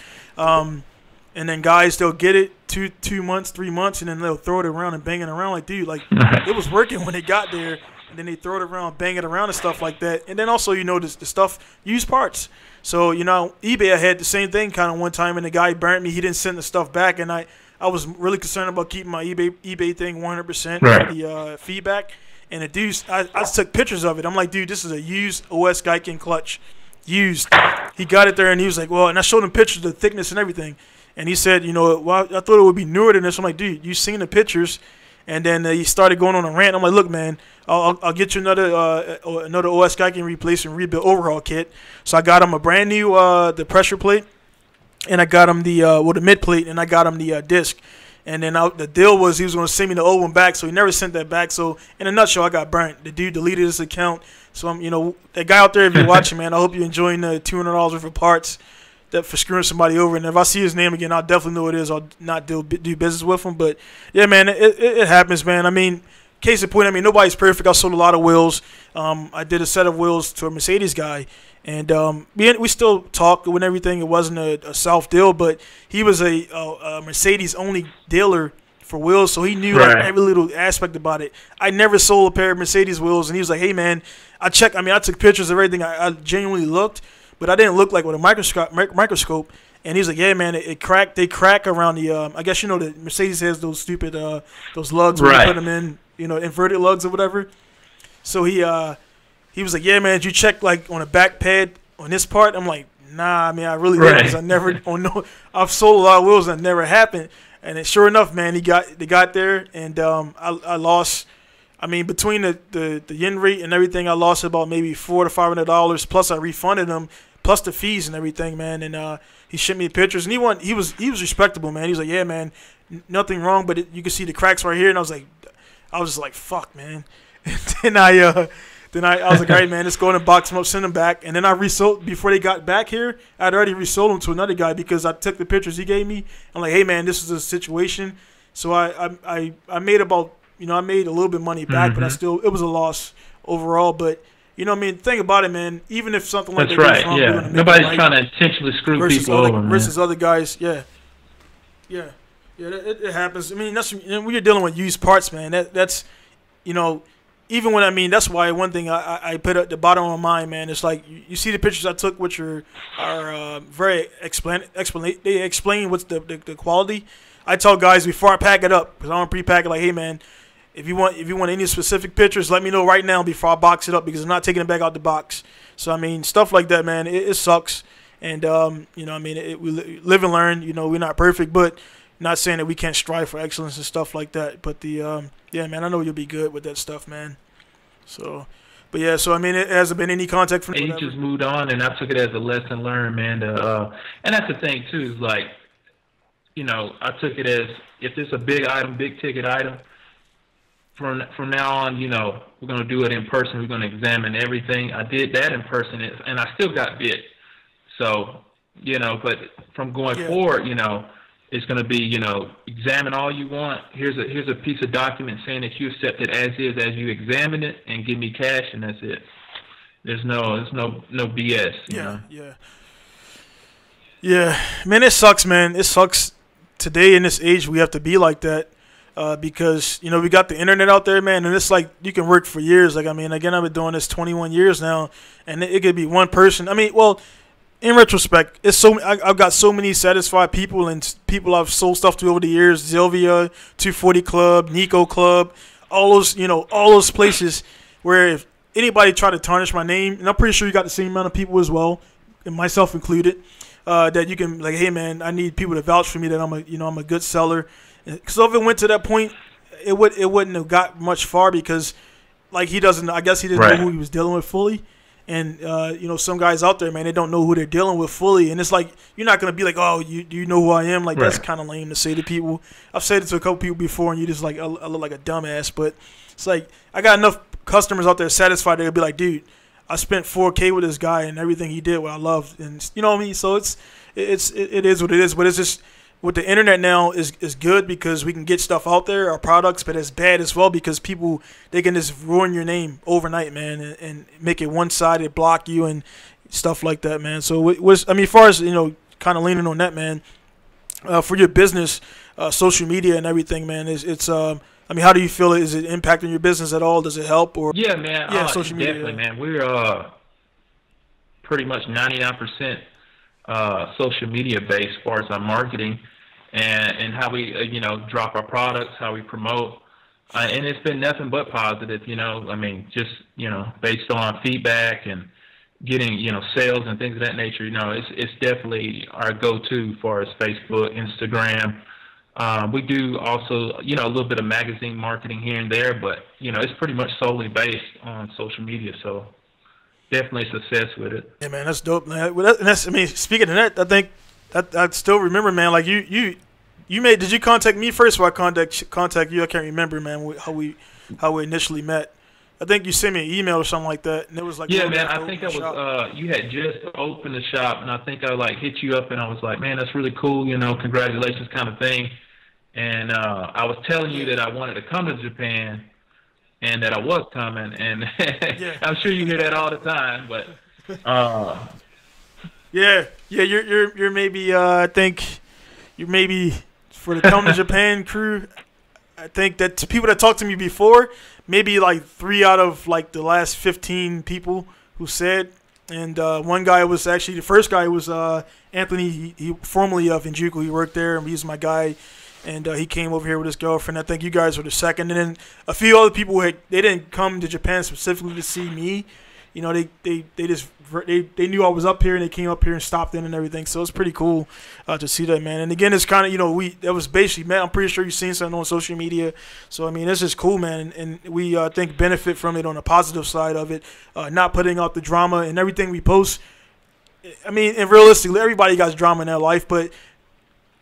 And then guys, they'll get it 2 months, 3 months, and then they'll throw it around and bang it around. Like, dude, like, it was working when it got there, and then they throw it around, bang it around and stuff like that. And then also, the stuff, used parts. So, eBay, I had the same thing kind of one time, and the guy burnt me. He didn't send the stuff back, and I was really concerned about keeping my eBay thing 100%, right. The feedback. And the dude, I took pictures of it. I'm like, dude, this is a used OS Geiken clutch. Used. He got it there, and he was like, well, and I showed him pictures of the thickness and everything. And he said, well, I thought it would be newer than this. I'm like, dude, you seen the pictures? And then he started going on a rant. I'm like, look, man, I'll get you another OS Geiken replace and rebuild overhaul kit. So I got him a brand new the pressure plate, and I got him the mid plate, and I got him the disc. And then the deal was he was going to send me the old one back, so he never sent that back. So in a nutshell, I got burnt. The dude deleted his account. So I'm, that guy out there, if you're watching, man, I hope you're enjoying the $200 worth of parts that for screwing somebody over. And if I see his name again, I'll definitely know what it is. I'll not do business with him. But yeah, man, it happens, man. I mean, case in point, I mean, nobody's perfect. I sold a lot of wheels. I did a set of wheels to a Mercedes guy. And we still talk when everything. It wasn't a South deal, but he was a Mercedes-only dealer for wheels, so he knew like every little aspect about it. I never sold a pair of Mercedes wheels, and he was like, hey, man, I took pictures of everything. I genuinely looked, but I didn't look like with a microscope. And he's like, yeah, man, it cracked. They crack around the. I guess the Mercedes has those stupid those lugs where you put them in, inverted lugs or whatever. So he was like, yeah, man, did you check like on a back pad on this part? I'm like, nah, man, I really didn't, because I never. I've sold a lot of wheels that never happened. And sure enough, man, they got there, and I lost. I mean, between the yen rate and everything, I lost about maybe $400 to $500. Plus, I refunded him, plus the fees and everything, man. And he sent me pictures, and he was respectable, man. He was like, yeah, man, nothing wrong, but you can see the cracks right here. And I was just like, fuck, man. And then I was like, all right, man, let's go in and box them up, send them back. And then I resold, before they got back here, I'd already resold them to another guy because I took the pictures he gave me. I'm like, hey, man, this is a situation. So I made about, I made a little bit of money back, but it was a loss overall. But, I mean, think about it, man. Even if something like that goes wrong, yeah. Nobody's trying to intentionally screw people over, man. Versus other guys, yeah. Yeah, it happens. I mean, when you're dealing with used parts, man, that's, even when, that's why one thing I put at the bottom of my mind, man, it's like you see the pictures I took, which are very they explain what's the quality. I tell guys before I pack it up, because I don't pre-pack it, like, hey, man, if you want any specific pictures, let me know right now before I box it up, because I'm not taking it back out the box. So, I mean, stuff like that, man, it sucks. And, we live and learn. We're not perfect, but not saying that we can't strive for excellence and stuff like that. But yeah, man, I know you'll be good with that stuff, man. So, but yeah, so I mean, it hasn't been any contact from. He just moved on, and I took it as a lesson learned, man. And that's the thing too, is like, I took it as, if it's a big item, big ticket item, from now on, we're gonna do it in person. We're gonna examine everything. I did that in person, and I still got bit. So, but from going forward, it's going to be, examine all you want. Here's a piece of document saying that you accept it as is, as you examine it, and give me cash, and that's it. There's no BS. Yeah, man, it sucks, man. It sucks. Today in this age, we have to be like that because we got the internet out there, man, and it's like you can work for years. Like, I mean, again, I've been doing this 21 years now, and it could be one person. I mean, well, in retrospect, I've got so many satisfied people and people I've sold stuff to over the years. Zilvia, 240 Club, Nico Club, all those places where if anybody tried to tarnish my name, and I'm pretty sure you got the same amount of people as well, and myself included, that you can, like, hey, man, I need people to vouch for me that I'm a good seller. So if it went to that point, it wouldn't have got much far, because like I guess he didn't know who he was dealing with fully. And, some guys out there, man, they don't know who they're dealing with fully. And it's like, you're not going to be like, oh, you know who I am? Like, that's kind of lame to say to people. I've said it to a couple people before, and you just like, I look like a dumbass. But it's like, I got enough customers out there satisfied, they'll be like, dude, I spent $4K with this guy, and everything he did, what I loved. And you know what I mean? So it is what it is. But it's just, with the internet now is good because we can get stuff out there, our products, but it's bad as well because people, they can just ruin your name overnight, man, and make it one-sided, block you and stuff like that, man. So as far as, kind of leaning on that, man, for your business, social media and everything, man, how do you feel? Is it impacting your business at all? Does it help? Or yeah, man. Yeah, social media. Definitely, man. We're pretty much 99% social media based as far as our marketing. And how we, drop our products, how we promote. And it's been nothing but positive, just, based on feedback and getting, sales and things of that nature. It's definitely our go-to as far as Facebook, Instagram. We do also, a little bit of magazine marketing here and there, but, it's pretty much solely based on social media. So definitely success with it. Yeah, man, that's dope, man. Speaking of that, I think, I still remember, man. Like you did you contact me first, or I contact you? I can't remember, man. How we initially met. I think you sent me an email or something like that, and it was like, yeah, man. I think that was you had just opened the shop, and I think I hit you up, and I was like, man, that's really cool, congratulations, kind of thing. And I was telling you that I wanted to come to Japan, and that I was coming, and I'm sure you hear that all the time, but. Yeah, you're maybe I think you're maybe for the Come to Japan crew. I think that to people that talked to me before, maybe like 3 out of like the last 15 people who said And one guy was actually the first guy was Anthony. He formerly of Injuku. He worked there, and he's my guy. And he came over here with his girlfriend. I think you guys were the second. And then a few other people they didn't come to Japan specifically to see me. You know, they knew I was up here, and they came up here and stopped in and everything. So it's pretty cool to see that, man. And again, it's kind of, you know, that was basically, man, I'm pretty sure you've seen something on social media. So I mean, it's just cool, man. And we think benefit from it on the positive side of it, not putting out the drama and everything we post. I mean, and realistically, everybody got drama in their life, but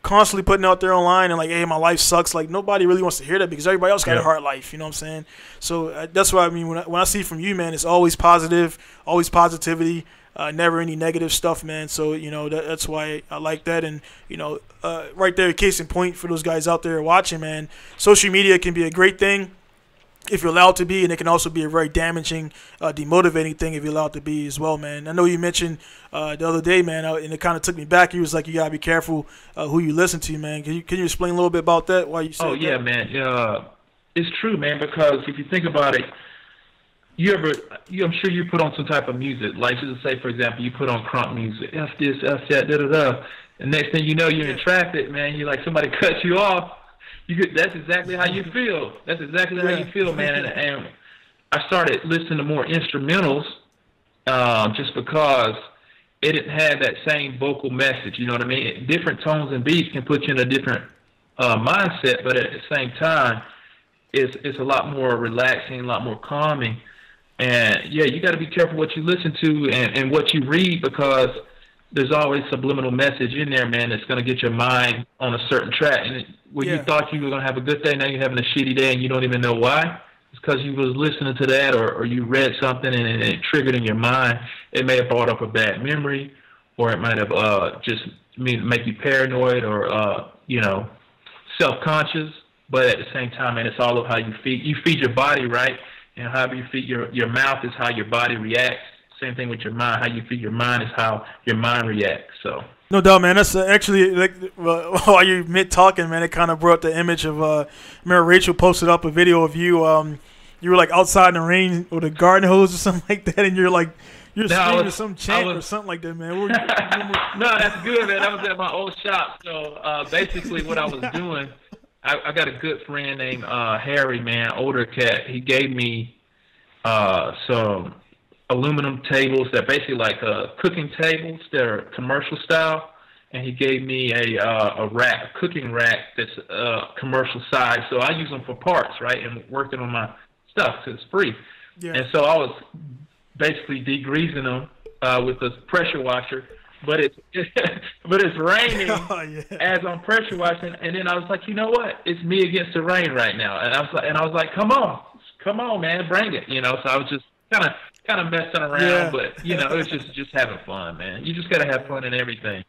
constantly putting out there online and like, hey, my life sucks. Like, nobody really wants to hear that because everybody else got a hard life. You know what I'm saying? So that's what I mean. When I see from you, man, it's always positive, always positivity, never any negative stuff, man. So, you know, that's why I like that. And, you know, right there, case in point for those guys out there watching, man, social media can be a great thing if you're allowed to be, and it can also be a very damaging, demotivating thing if you're allowed to be as well, man. I know you mentioned the other day, man, and it kind of took me back. You was like, you gotta be careful who you listen to, man. Can you explain a little bit about that? Why you said yeah, that? Man. It's true, man, because if you think about it, I'm sure you put on some type of music. Like, just say, for example, you put on crunk music, F this, F that, da-da-da. And next thing you know, you're in traffic, man. You're like, somebody cut you off. That's exactly how you feel. That's exactly how you feel, man. And I started listening to more instrumentals just because it didn't have that same vocal message. You know what I mean? Different tones and beats can put you in a different mindset, but at the same time, it's a lot more relaxing, a lot more calming. And, yeah, you got to be careful what you listen to and what you read, because there's always subliminal message in there, man, that's going to get your mind on a certain track. And when you thought you were going to have a good day, now you're having a shitty day and you don't even know why. It's because you was listening to that or you read something and it triggered in your mind. It may have brought up a bad memory, or it might have just make you paranoid or, you know, self-conscious. But at the same time, man, it's all of how you feed. You feed your body, right? And however you feed your mouth is how your body reacts. Same thing with your mind. How you feed your mind is how your mind reacts. So no doubt, man. That's actually, like, while you're mid-talking, man, it kind of brought the image of, remember Rachel posted up a video of you, you were like outside in the rain with a garden hose or something like that, and you're screaming some chant or something like that, man. No, that's good, man. That was at my old shop. So basically what I was doing, I got a good friend named Harry, man, older cat. He gave me some aluminum tables that basically like cooking tables. They're commercial style, and he gave me a rack, a cooking rack that's commercial size. So I use them for parts, right, and working on my stuff because it's free. Yeah. And so I was basically degreasing them with a pressure washer, but it's raining as I'm pressure washing. And then I was like, you know what? It's me against the rain right now. And I was like, come on, man, bring it. You know. So I was just kind of messing around, but you know, it's just having fun, man. You just gotta have fun in everything.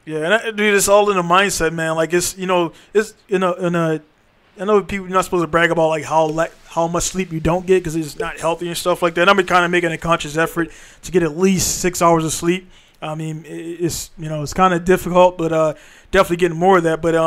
Yeah, and dude, it's all in the mindset, man. Like, it's, you know, it's I know people, you're not supposed to brag about like how much sleep you don't get because it's not healthy and stuff like that. I'm kind of making a conscious effort to get at least 6 hours of sleep. I mean, it's, you know, it's kind of difficult, but definitely getting more of that. But you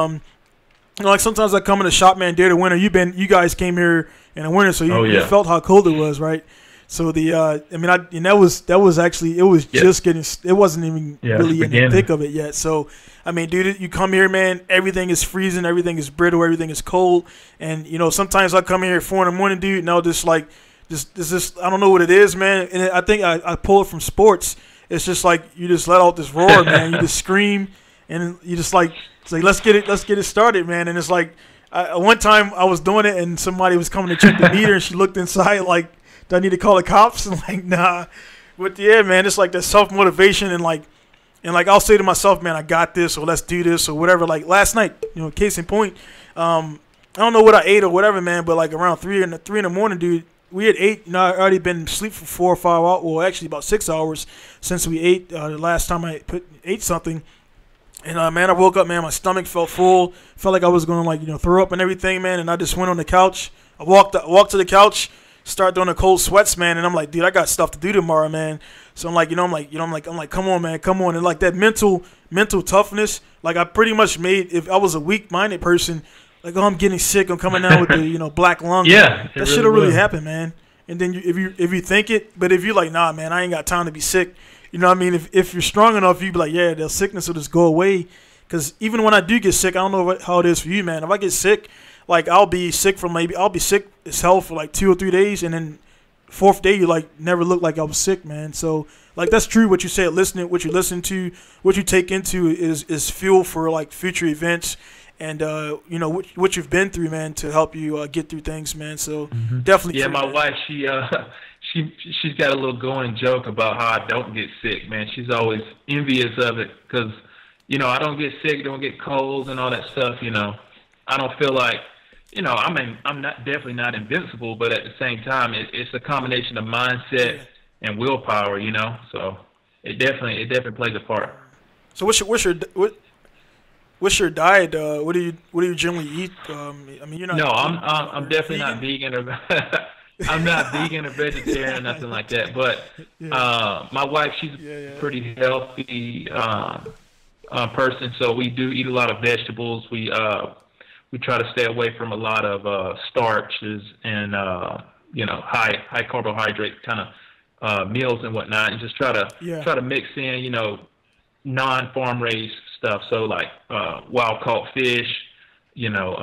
know, like sometimes I come in the shop, man, during the winter. You guys came here in the winter, so you felt how cold it was, right? So that was actually, it was just getting, it wasn't even really in the thick of it yet. So I mean, dude, you come here, man, everything is freezing, everything is brittle, everything is cold, and you know, sometimes I come here at 4 a.m, dude, and I'll just like, this I don't know what it is, man, and I think I pull it from sports. It's just like you just let out this roar, man. You just scream, and you just like, it's like let's get it started, man. And it's like, one time I was doing it, and somebody was coming to check the meter, and she looked inside like, do I need to call the cops? And like, nah. But yeah, man, it's like that self-motivation, and like I'll say to myself, man, I got this, or let's do this, or whatever. Like last night, you know, case in point, I don't know what I ate or whatever, man, but like around 3 in the morning, dude, we had ate. You know, I already been asleep for 4 or 5 hours. Well, actually about 6 hours since we ate. The last time I ate something, and man, I woke up, man, my stomach felt full, felt like I was going to, like, you know, throw up and everything, man. And I just went on the couch. I walked to the couch, start doing the cold sweats, man, and I'm like, dude, I got stuff to do tomorrow, man. So I'm like, I'm like, come on, man, come on. And like that mental toughness, like I pretty much made, if I was a weak-minded person, like, oh, I'm getting sick, I'm coming down with the, you know, black lung. Yeah, that should have really happened, man. and then if you think it, but if you're like, nah, man, I ain't got time to be sick. You know what I mean? If you're strong enough, you be like, yeah, the sickness will just go away. Because even when I do get sick, I don't know how it is for you, man. If I get sick, like I'll be sick as hell for like 2 or 3 days, and then fourth day you like never look like I was sick, man. So like that's true what you said. What you listen to, what you take into is fuel for like future events, and you know what you've been through, man, to help you get through things, man. So definitely. Yeah, true, my man. wife, she's got a little going joke about how I don't get sick, man. She's always envious of it because, you know, I don't get sick, don't get colds and all that stuff. You know, I don't feel like, you know, I mean, I'm definitely not invincible, but at the same time, it's a combination of mindset and willpower, you know. So it definitely plays a part. So what's your diet? What do you generally eat? I mean, you're not. No, I'm definitely not vegan or I'm not vegan or vegetarian or nothing like that. But my wife, she's a pretty healthy person, so we do eat a lot of vegetables. We try to stay away from a lot of starches and you know, high carbohydrate kind of meals and whatnot, and just try to mix in, you know, non-farm raised stuff. So like wild caught fish, you know,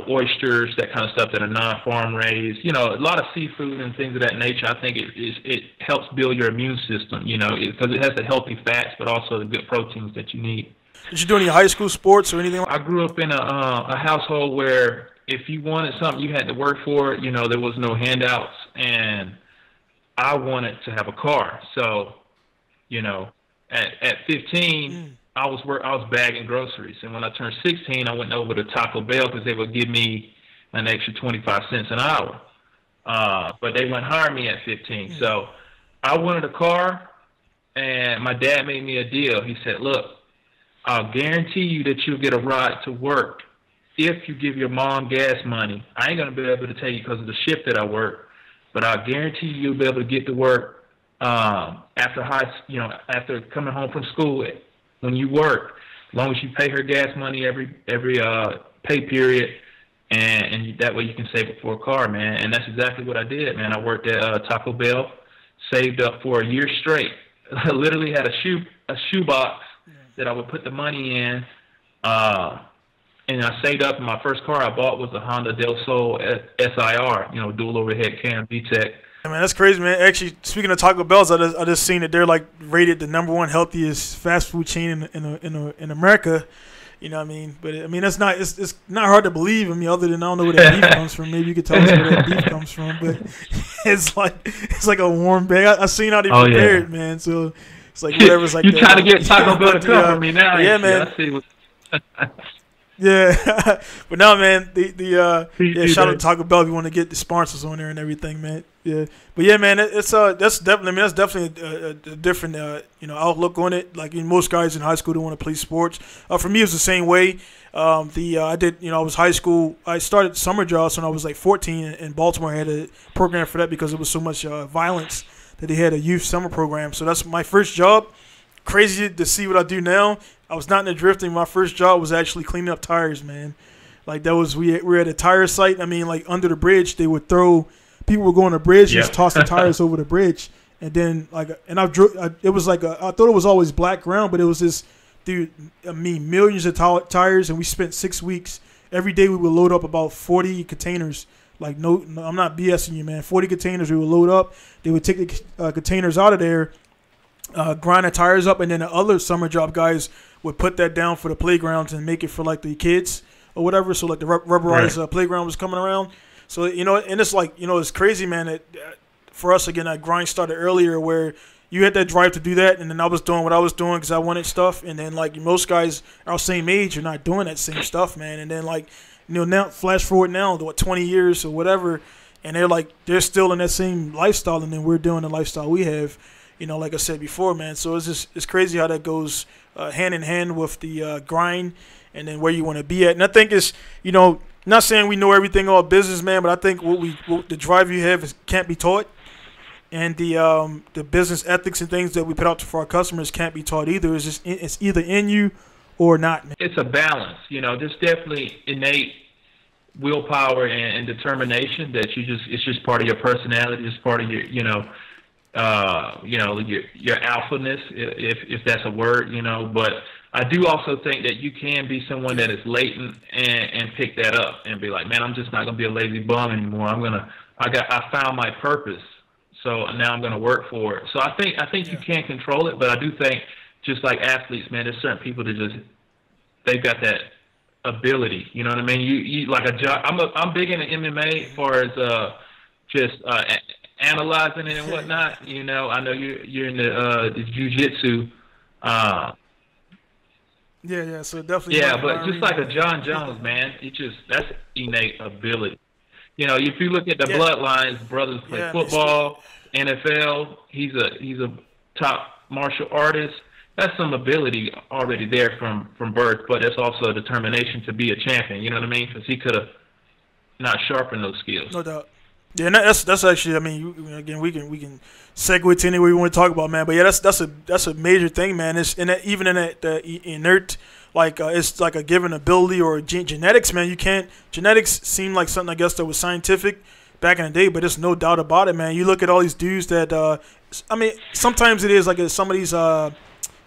oysters, that kind of stuff that are non-farm raised. You know, a lot of seafood and things of that nature. I think it helps build your immune system, you know, because it has the healthy fats, but also the good proteins that you need. Did you do any high school sports or anything? I grew up in a household where if you wanted something, you had to work for it. You know, there was no handouts, and I wanted to have a car. So, you know, at 15, I was bagging groceries, and when I turned 16, I went over to Taco Bell because they would give me an extra 25 cents an hour. But they wouldn't hire me at 15. So I wanted a car, and my dad made me a deal. He said, look, I'll guarantee you that you'll get a ride to work if you give your mom gas money. I ain't going to be able to tell you because of the shift that I work, but I'll guarantee you'll be able to get to work after coming home from school when you work, as long as you pay her gas money every pay period, and that way you can save it for a car, man. And that's exactly what I did, man. I worked at Taco Bell, saved up for a year straight. I literally had a shoebox that I would put the money in, and I saved up. And my first car I bought was a Honda Del Sol SIR, you know, dual overhead cam VTEC. I mean, that's crazy, man. Actually, speaking of Taco Bell's, I just seen that they're like rated the #1 healthiest fast food chain in America. You know what I mean? But I mean, it's not hard to believe. I mean, other than I don't know where that beef comes from. Maybe you could tell us where that beef comes from. But it's like a warm bag. I seen how they prepare it, man. So it's like whatever's like. You trying to get Taco Bell to cover me now? Yeah, man. I see what yeah, but no, man. Shout out to Taco Bell if you want to get the sponsors on there and everything, man. Yeah, but yeah, man, that's definitely a different outlook on it. Like most guys in high school don't want to play sports. For me, it was the same way. I was high school. I started summer jobs when I was like 14 in Baltimore. I had a program for that because there was so much violence that they had a youth summer program. So that's my first job. Crazy to see what I do now. I was not in the drifting. My first job was actually cleaning up tires, man. Like that was we were at a tire site. I mean, like under the bridge, they would throw. People would go on the bridge and just toss the tires over the bridge, and then it was like I thought it was always black ground, but it was this dude. I mean, millions of tires, and we spent 6 weeks. Every day we would load up about 40 containers. Like no, I'm not BSing you, man. 40 containers we would load up. They would take the containers out of there, grind the tires up, and then the other summer job guys would put that down for the playgrounds and make it for like the kids or whatever. So like the rubberized playground was coming around. So, and it's like, it's crazy, man, that for us, again, that grind started earlier where you had that drive to do that, and then I was doing what I was doing because I wanted stuff, and then, like, most guys our same age are not doing that same stuff, man, and then, like, now, flash forward now, 20 years or whatever, and they're still in that same lifestyle, and then we're doing the lifestyle we have, like I said before, man, so it's crazy how that goes hand in hand with the grind and then where you want to be at, and I think it's, not saying we know everything about business, man, but I think what the drive you have can't be taught, and the business ethics and things that we put out for our customers can't be taught either. It's either in you or not, man. It's a balance, there's definitely innate willpower and determination that it's just part of your personality. It's part of your, your alphaness, if that's a word, But I do also think that you can be someone that is latent and pick that up and be like, man, I'm just not gonna be a lazy bum anymore. I found my purpose, so now I'm gonna work for it. So I think you can control it, but I do think just like athletes, man, there's certain people that they've got that ability. You know what I mean? You like I'm big into MMA as far as analyzing it and whatnot. I know you're in the jiu-jitsu. Yeah. So definitely. Yeah, but just like a John Jones, man, that's innate ability. If you look at the bloodlines, brothers play football, NFL. He's a top martial artist. That's some ability already there from birth, but it's also a determination to be a champion. You know what I mean? Because he could have not sharpened those skills. No doubt. Yeah, and that's actually. I mean, again, we can segue to anywhere we want to talk about, man. But yeah, that's a major thing, man. It's even in the inert, like it's like a given ability or genetics, man. Genetics seem like something I guess that was scientific back in the day, but there's no doubt about it, man. You look at all these dudes that I mean, sometimes it is like some of these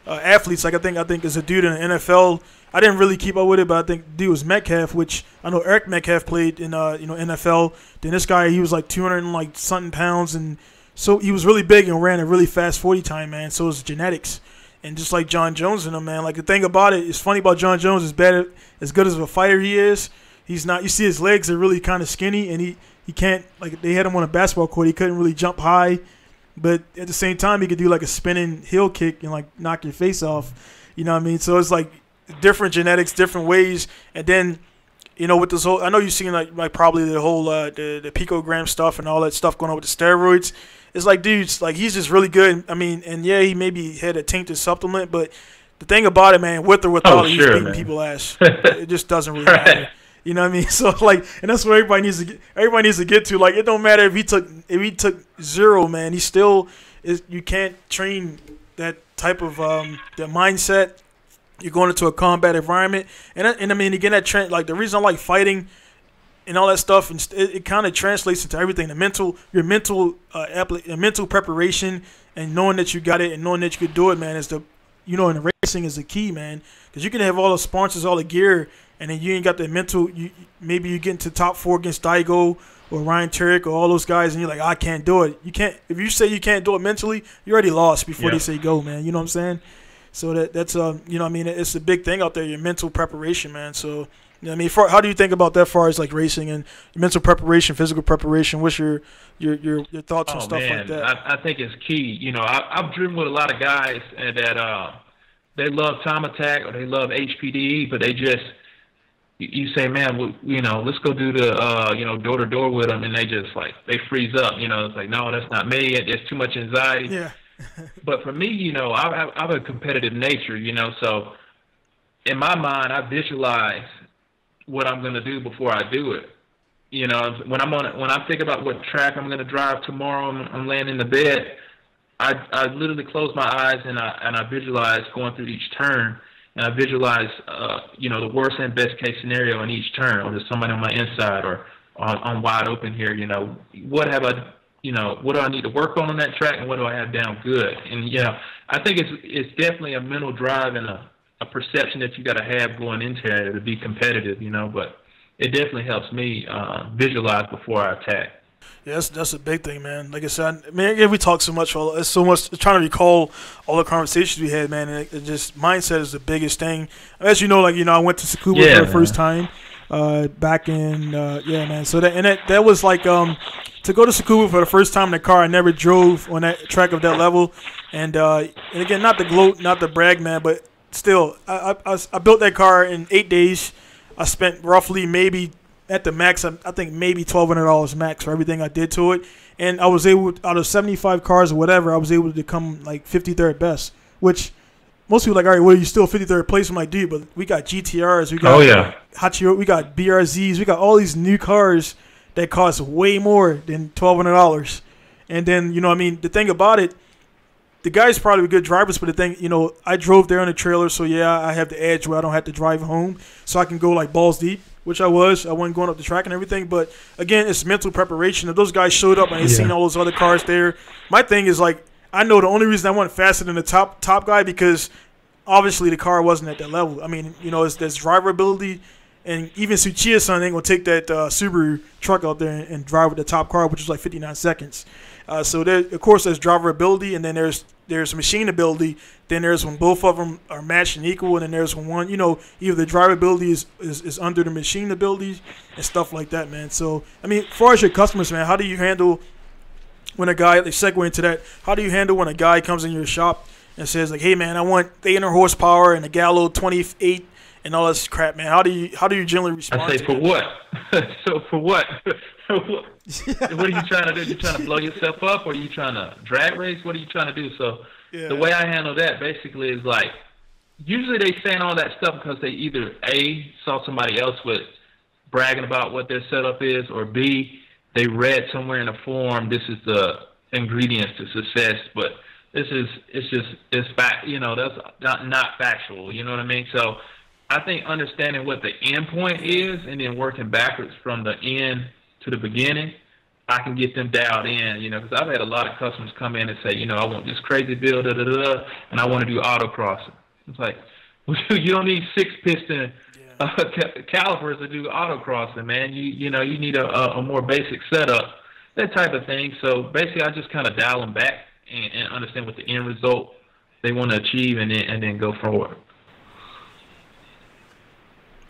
athletes. Like I think there's a dude in the NFL. I didn't really keep up with it, but I think the dude was Metcalf, which I know Eric Metcalf played in NFL. Then this guy, he was like 200 and like something pounds, and so he was really big and ran a really fast 40 time, man. So it's genetics, and just like John Jones in him, man. Like the thing about it is funny about John Jones is as good as a fighter he is. He's not. You see his legs are really kind of skinny, and he can't, like they had him on a basketball court. He couldn't really jump high, but at the same time he could do like a spinning heel kick and like knock your face off. You know what I mean? So it's like different genetics, different ways, and then with this whole, I know you've seen like probably the whole the picogram stuff and all that stuff going on with the steroids. It's like, dudes, like he's just really good. I mean, and yeah, he maybe had a tainted supplement, but the thing about it, man, with or without, he's beating people's ass. It just doesn't really matter. You know what I mean? So like, and that's what everybody needs to get to. Like, it don't matter if he took zero, man. He still is. You can't train that type of that mindset. You're going into a combat environment, and I mean, again, that trend, like the reason I like fighting and all that stuff, and it kind of translates into everything. Your mental preparation, and knowing that you got it, and knowing that you could do it, man, is and racing is the key, man. Because you can have all the sponsors, all the gear, and then you ain't got the mental. Maybe you get into top 4 against Daigo or Ryan Turek or all those guys, and you're like, I can't do it. You can't. If you say you can't do it mentally, you already lost before they say go, man. You know what I'm saying? So that's I mean, it's a big thing out there, your mental preparation, man. So I mean, how do you think about that, as far as like racing and mental preparation, physical preparation? What's your thoughts on stuff like that? I think it's key. I've driven with a lot of guys that they love time attack or they love HPDE, but they just, you say, man, let's go do the door to door with them, and they just like they freeze up. It's like, no, that's not me. It's too much anxiety. Yeah. But for me, I have a competitive nature, so in my mind, I visualize what I'm going to do before I do it. When I'm thinking about what track I'm going to drive tomorrow, I'm laying in the bed, I literally close my eyes and I visualize going through each turn, and I visualize, the worst and best case scenario in each turn, or there's somebody on my inside, or I'm wide open here. What have I what do I need to work on that track, and what do I have down good? And I think it's definitely a mental drive and a perception that you got to have going into it to be competitive, but it definitely helps me visualize before I attack. Yeah, that's a big thing, man. Like I said, man, again, we talk so much. It's so much trying to recall all the conversations we had, man. And it just mindset is the biggest thing. As you know, I went to Tsukuba for the first time back in man. So that was like to go to Tsukuba for the first time in the car. I never drove on that track of that level, and again, not to gloat, not to brag, man, but still, I built that car in 8 days. I spent roughly maybe at the max, I think maybe $1,200 max for everything I did to it, and I was able, out of 75 cars or whatever, I was able to come like 53rd best, which most people are like, all right, well, you still 53rd place. I'm like, dude, but we got GTRs, we got Hachiro, we got BRZs, we got all these new cars that cost way more than $1,200. And then, the thing about it, the guys probably were good drivers, but the thing, you know, I drove there on a trailer, so yeah, I have the edge where I don't have to drive home, so I can go like balls deep, which I wasn't going up the track and everything. But again, it's mental preparation. If those guys showed up and they seen all those other cars there, my thing is like, I know the only reason I went faster than the top guy because obviously the car wasn't at that level. I mean, you know, there's driver ability, and even Tsuchiya-san ain't gonna take that Subaru truck out there and drive with the top car, which is like 59 seconds. So there, of course, there's driver ability, and then there's machine ability. Then there's when both of them are matched and equal, and then there's when one, you know, either the driver ability is under the machine abilities and stuff like that, man. So I mean, as far as your customers, man, how do you handle when a guy, they segue into that, how do you handle when a guy comes in your shop and says like, hey man, I want 800 horsepower and a Gallo 28 and all this crap, man? How do you generally respond? I say, for what? So for what? What are you trying to do? You trying to blow yourself up, or are you trying to drag race? What are you trying to do? So the way I handle that basically is like, usually they saying all that stuff because they either A, saw somebody else with bragging about what their setup is, or B, they read somewhere in a forum, this is the ingredients to success, but it's fact, you know, that's not factual, you know what I mean? So I think understanding what the end point is and then working backwards from the end to the beginning, I can get them dialed in, you know, because I've had a lot of customers come in and say, you know, I want this crazy build, and I want to do autocrossing. It's like, well, you don't need 6-piston calipers to do autocrossing, man. You know, you need a more basic setup, that type of thing. So basically, I just kind of dial them back and understand what the end result they want to achieve, and then go forward.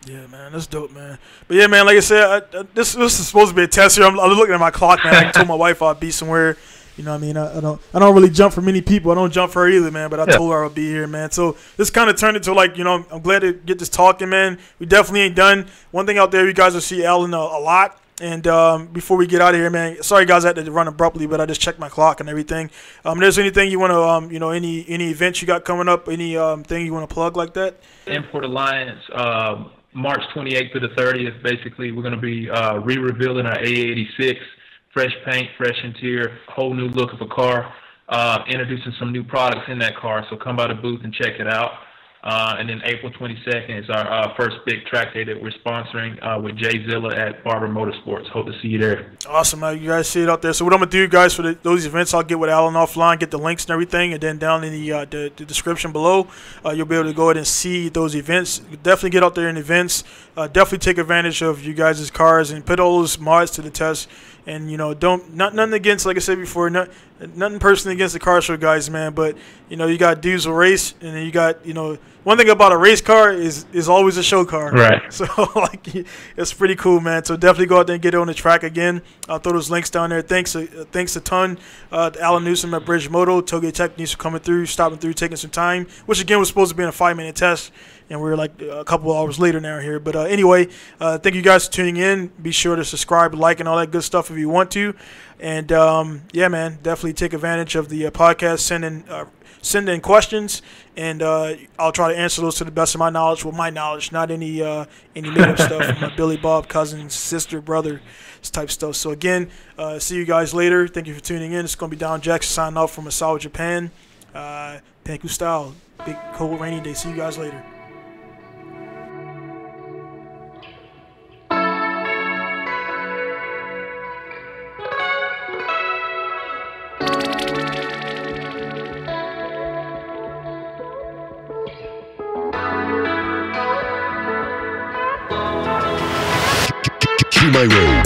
Yeah, man, that's dope, man. But yeah, man, like I said, this is supposed to be a test here. I'm looking at my clock, man. I told my wife I'd be somewhere. You know what I mean? I don't really jump for many people. I don't jump for her either, man. But I told her I'd be here, man. So this kind of turned into like, you know, I'm glad to get this talking, man. We definitely ain't done. One thing out there, you guys will see Alan a lot. And before we get out of here, man, sorry guys, I had to run abruptly, but I just checked my clock and everything. There's anything you want to, you know, any events you got coming up, any thing you want to plug like that? Import Alliance, March 28th to the 30th. Basically, we're going to be re-revealing our A86. Fresh paint, fresh interior, whole new look of a car, introducing some new products in that car. So come by the booth and check it out. And then April 22nd is our first big track day that we're sponsoring with Jay Zilla at Barber Motorsports. Hope to see you there. Awesome. You guys see it out there. So what I'm going to do, guys, for those events, I'll get with Alan offline, get the links and everything, and then down in the description below, you'll be able to go ahead and see those events. Definitely get out there in events. Definitely take advantage of you guys' cars and put all those mods to the test. And, you know, nothing against, like I said before, nothing personally against the car show guys, man. But, you know, you got dudes who race, and then you got, you know, one thing about a race car is always a show car. Right. So, like, it's pretty cool, man. So definitely go out there and get it on the track again. I'll throw those links down there. Thanks a ton to Alan Newsome at Bridgemoto, Touge Techniques for coming through, stopping through, taking some time, which, again, was supposed to be in a 5-minute test. And we're like a couple hours later now here. But anyway, thank you guys for tuning in. Be sure to subscribe, like, and all that good stuff if you want to. And, yeah, man, definitely take advantage of the podcast. Send in questions, and I'll try to answer those to the best of my knowledge. With my knowledge, not any made-up stuff from my Billy Bob, cousin, sister, brother type stuff. So, again, see you guys later. Thank you for tuning in. It's going to be Don Jackson signing off from Asawa, Japan. Pinku style. Big, cold, rainy day. See you guys later. Myrone.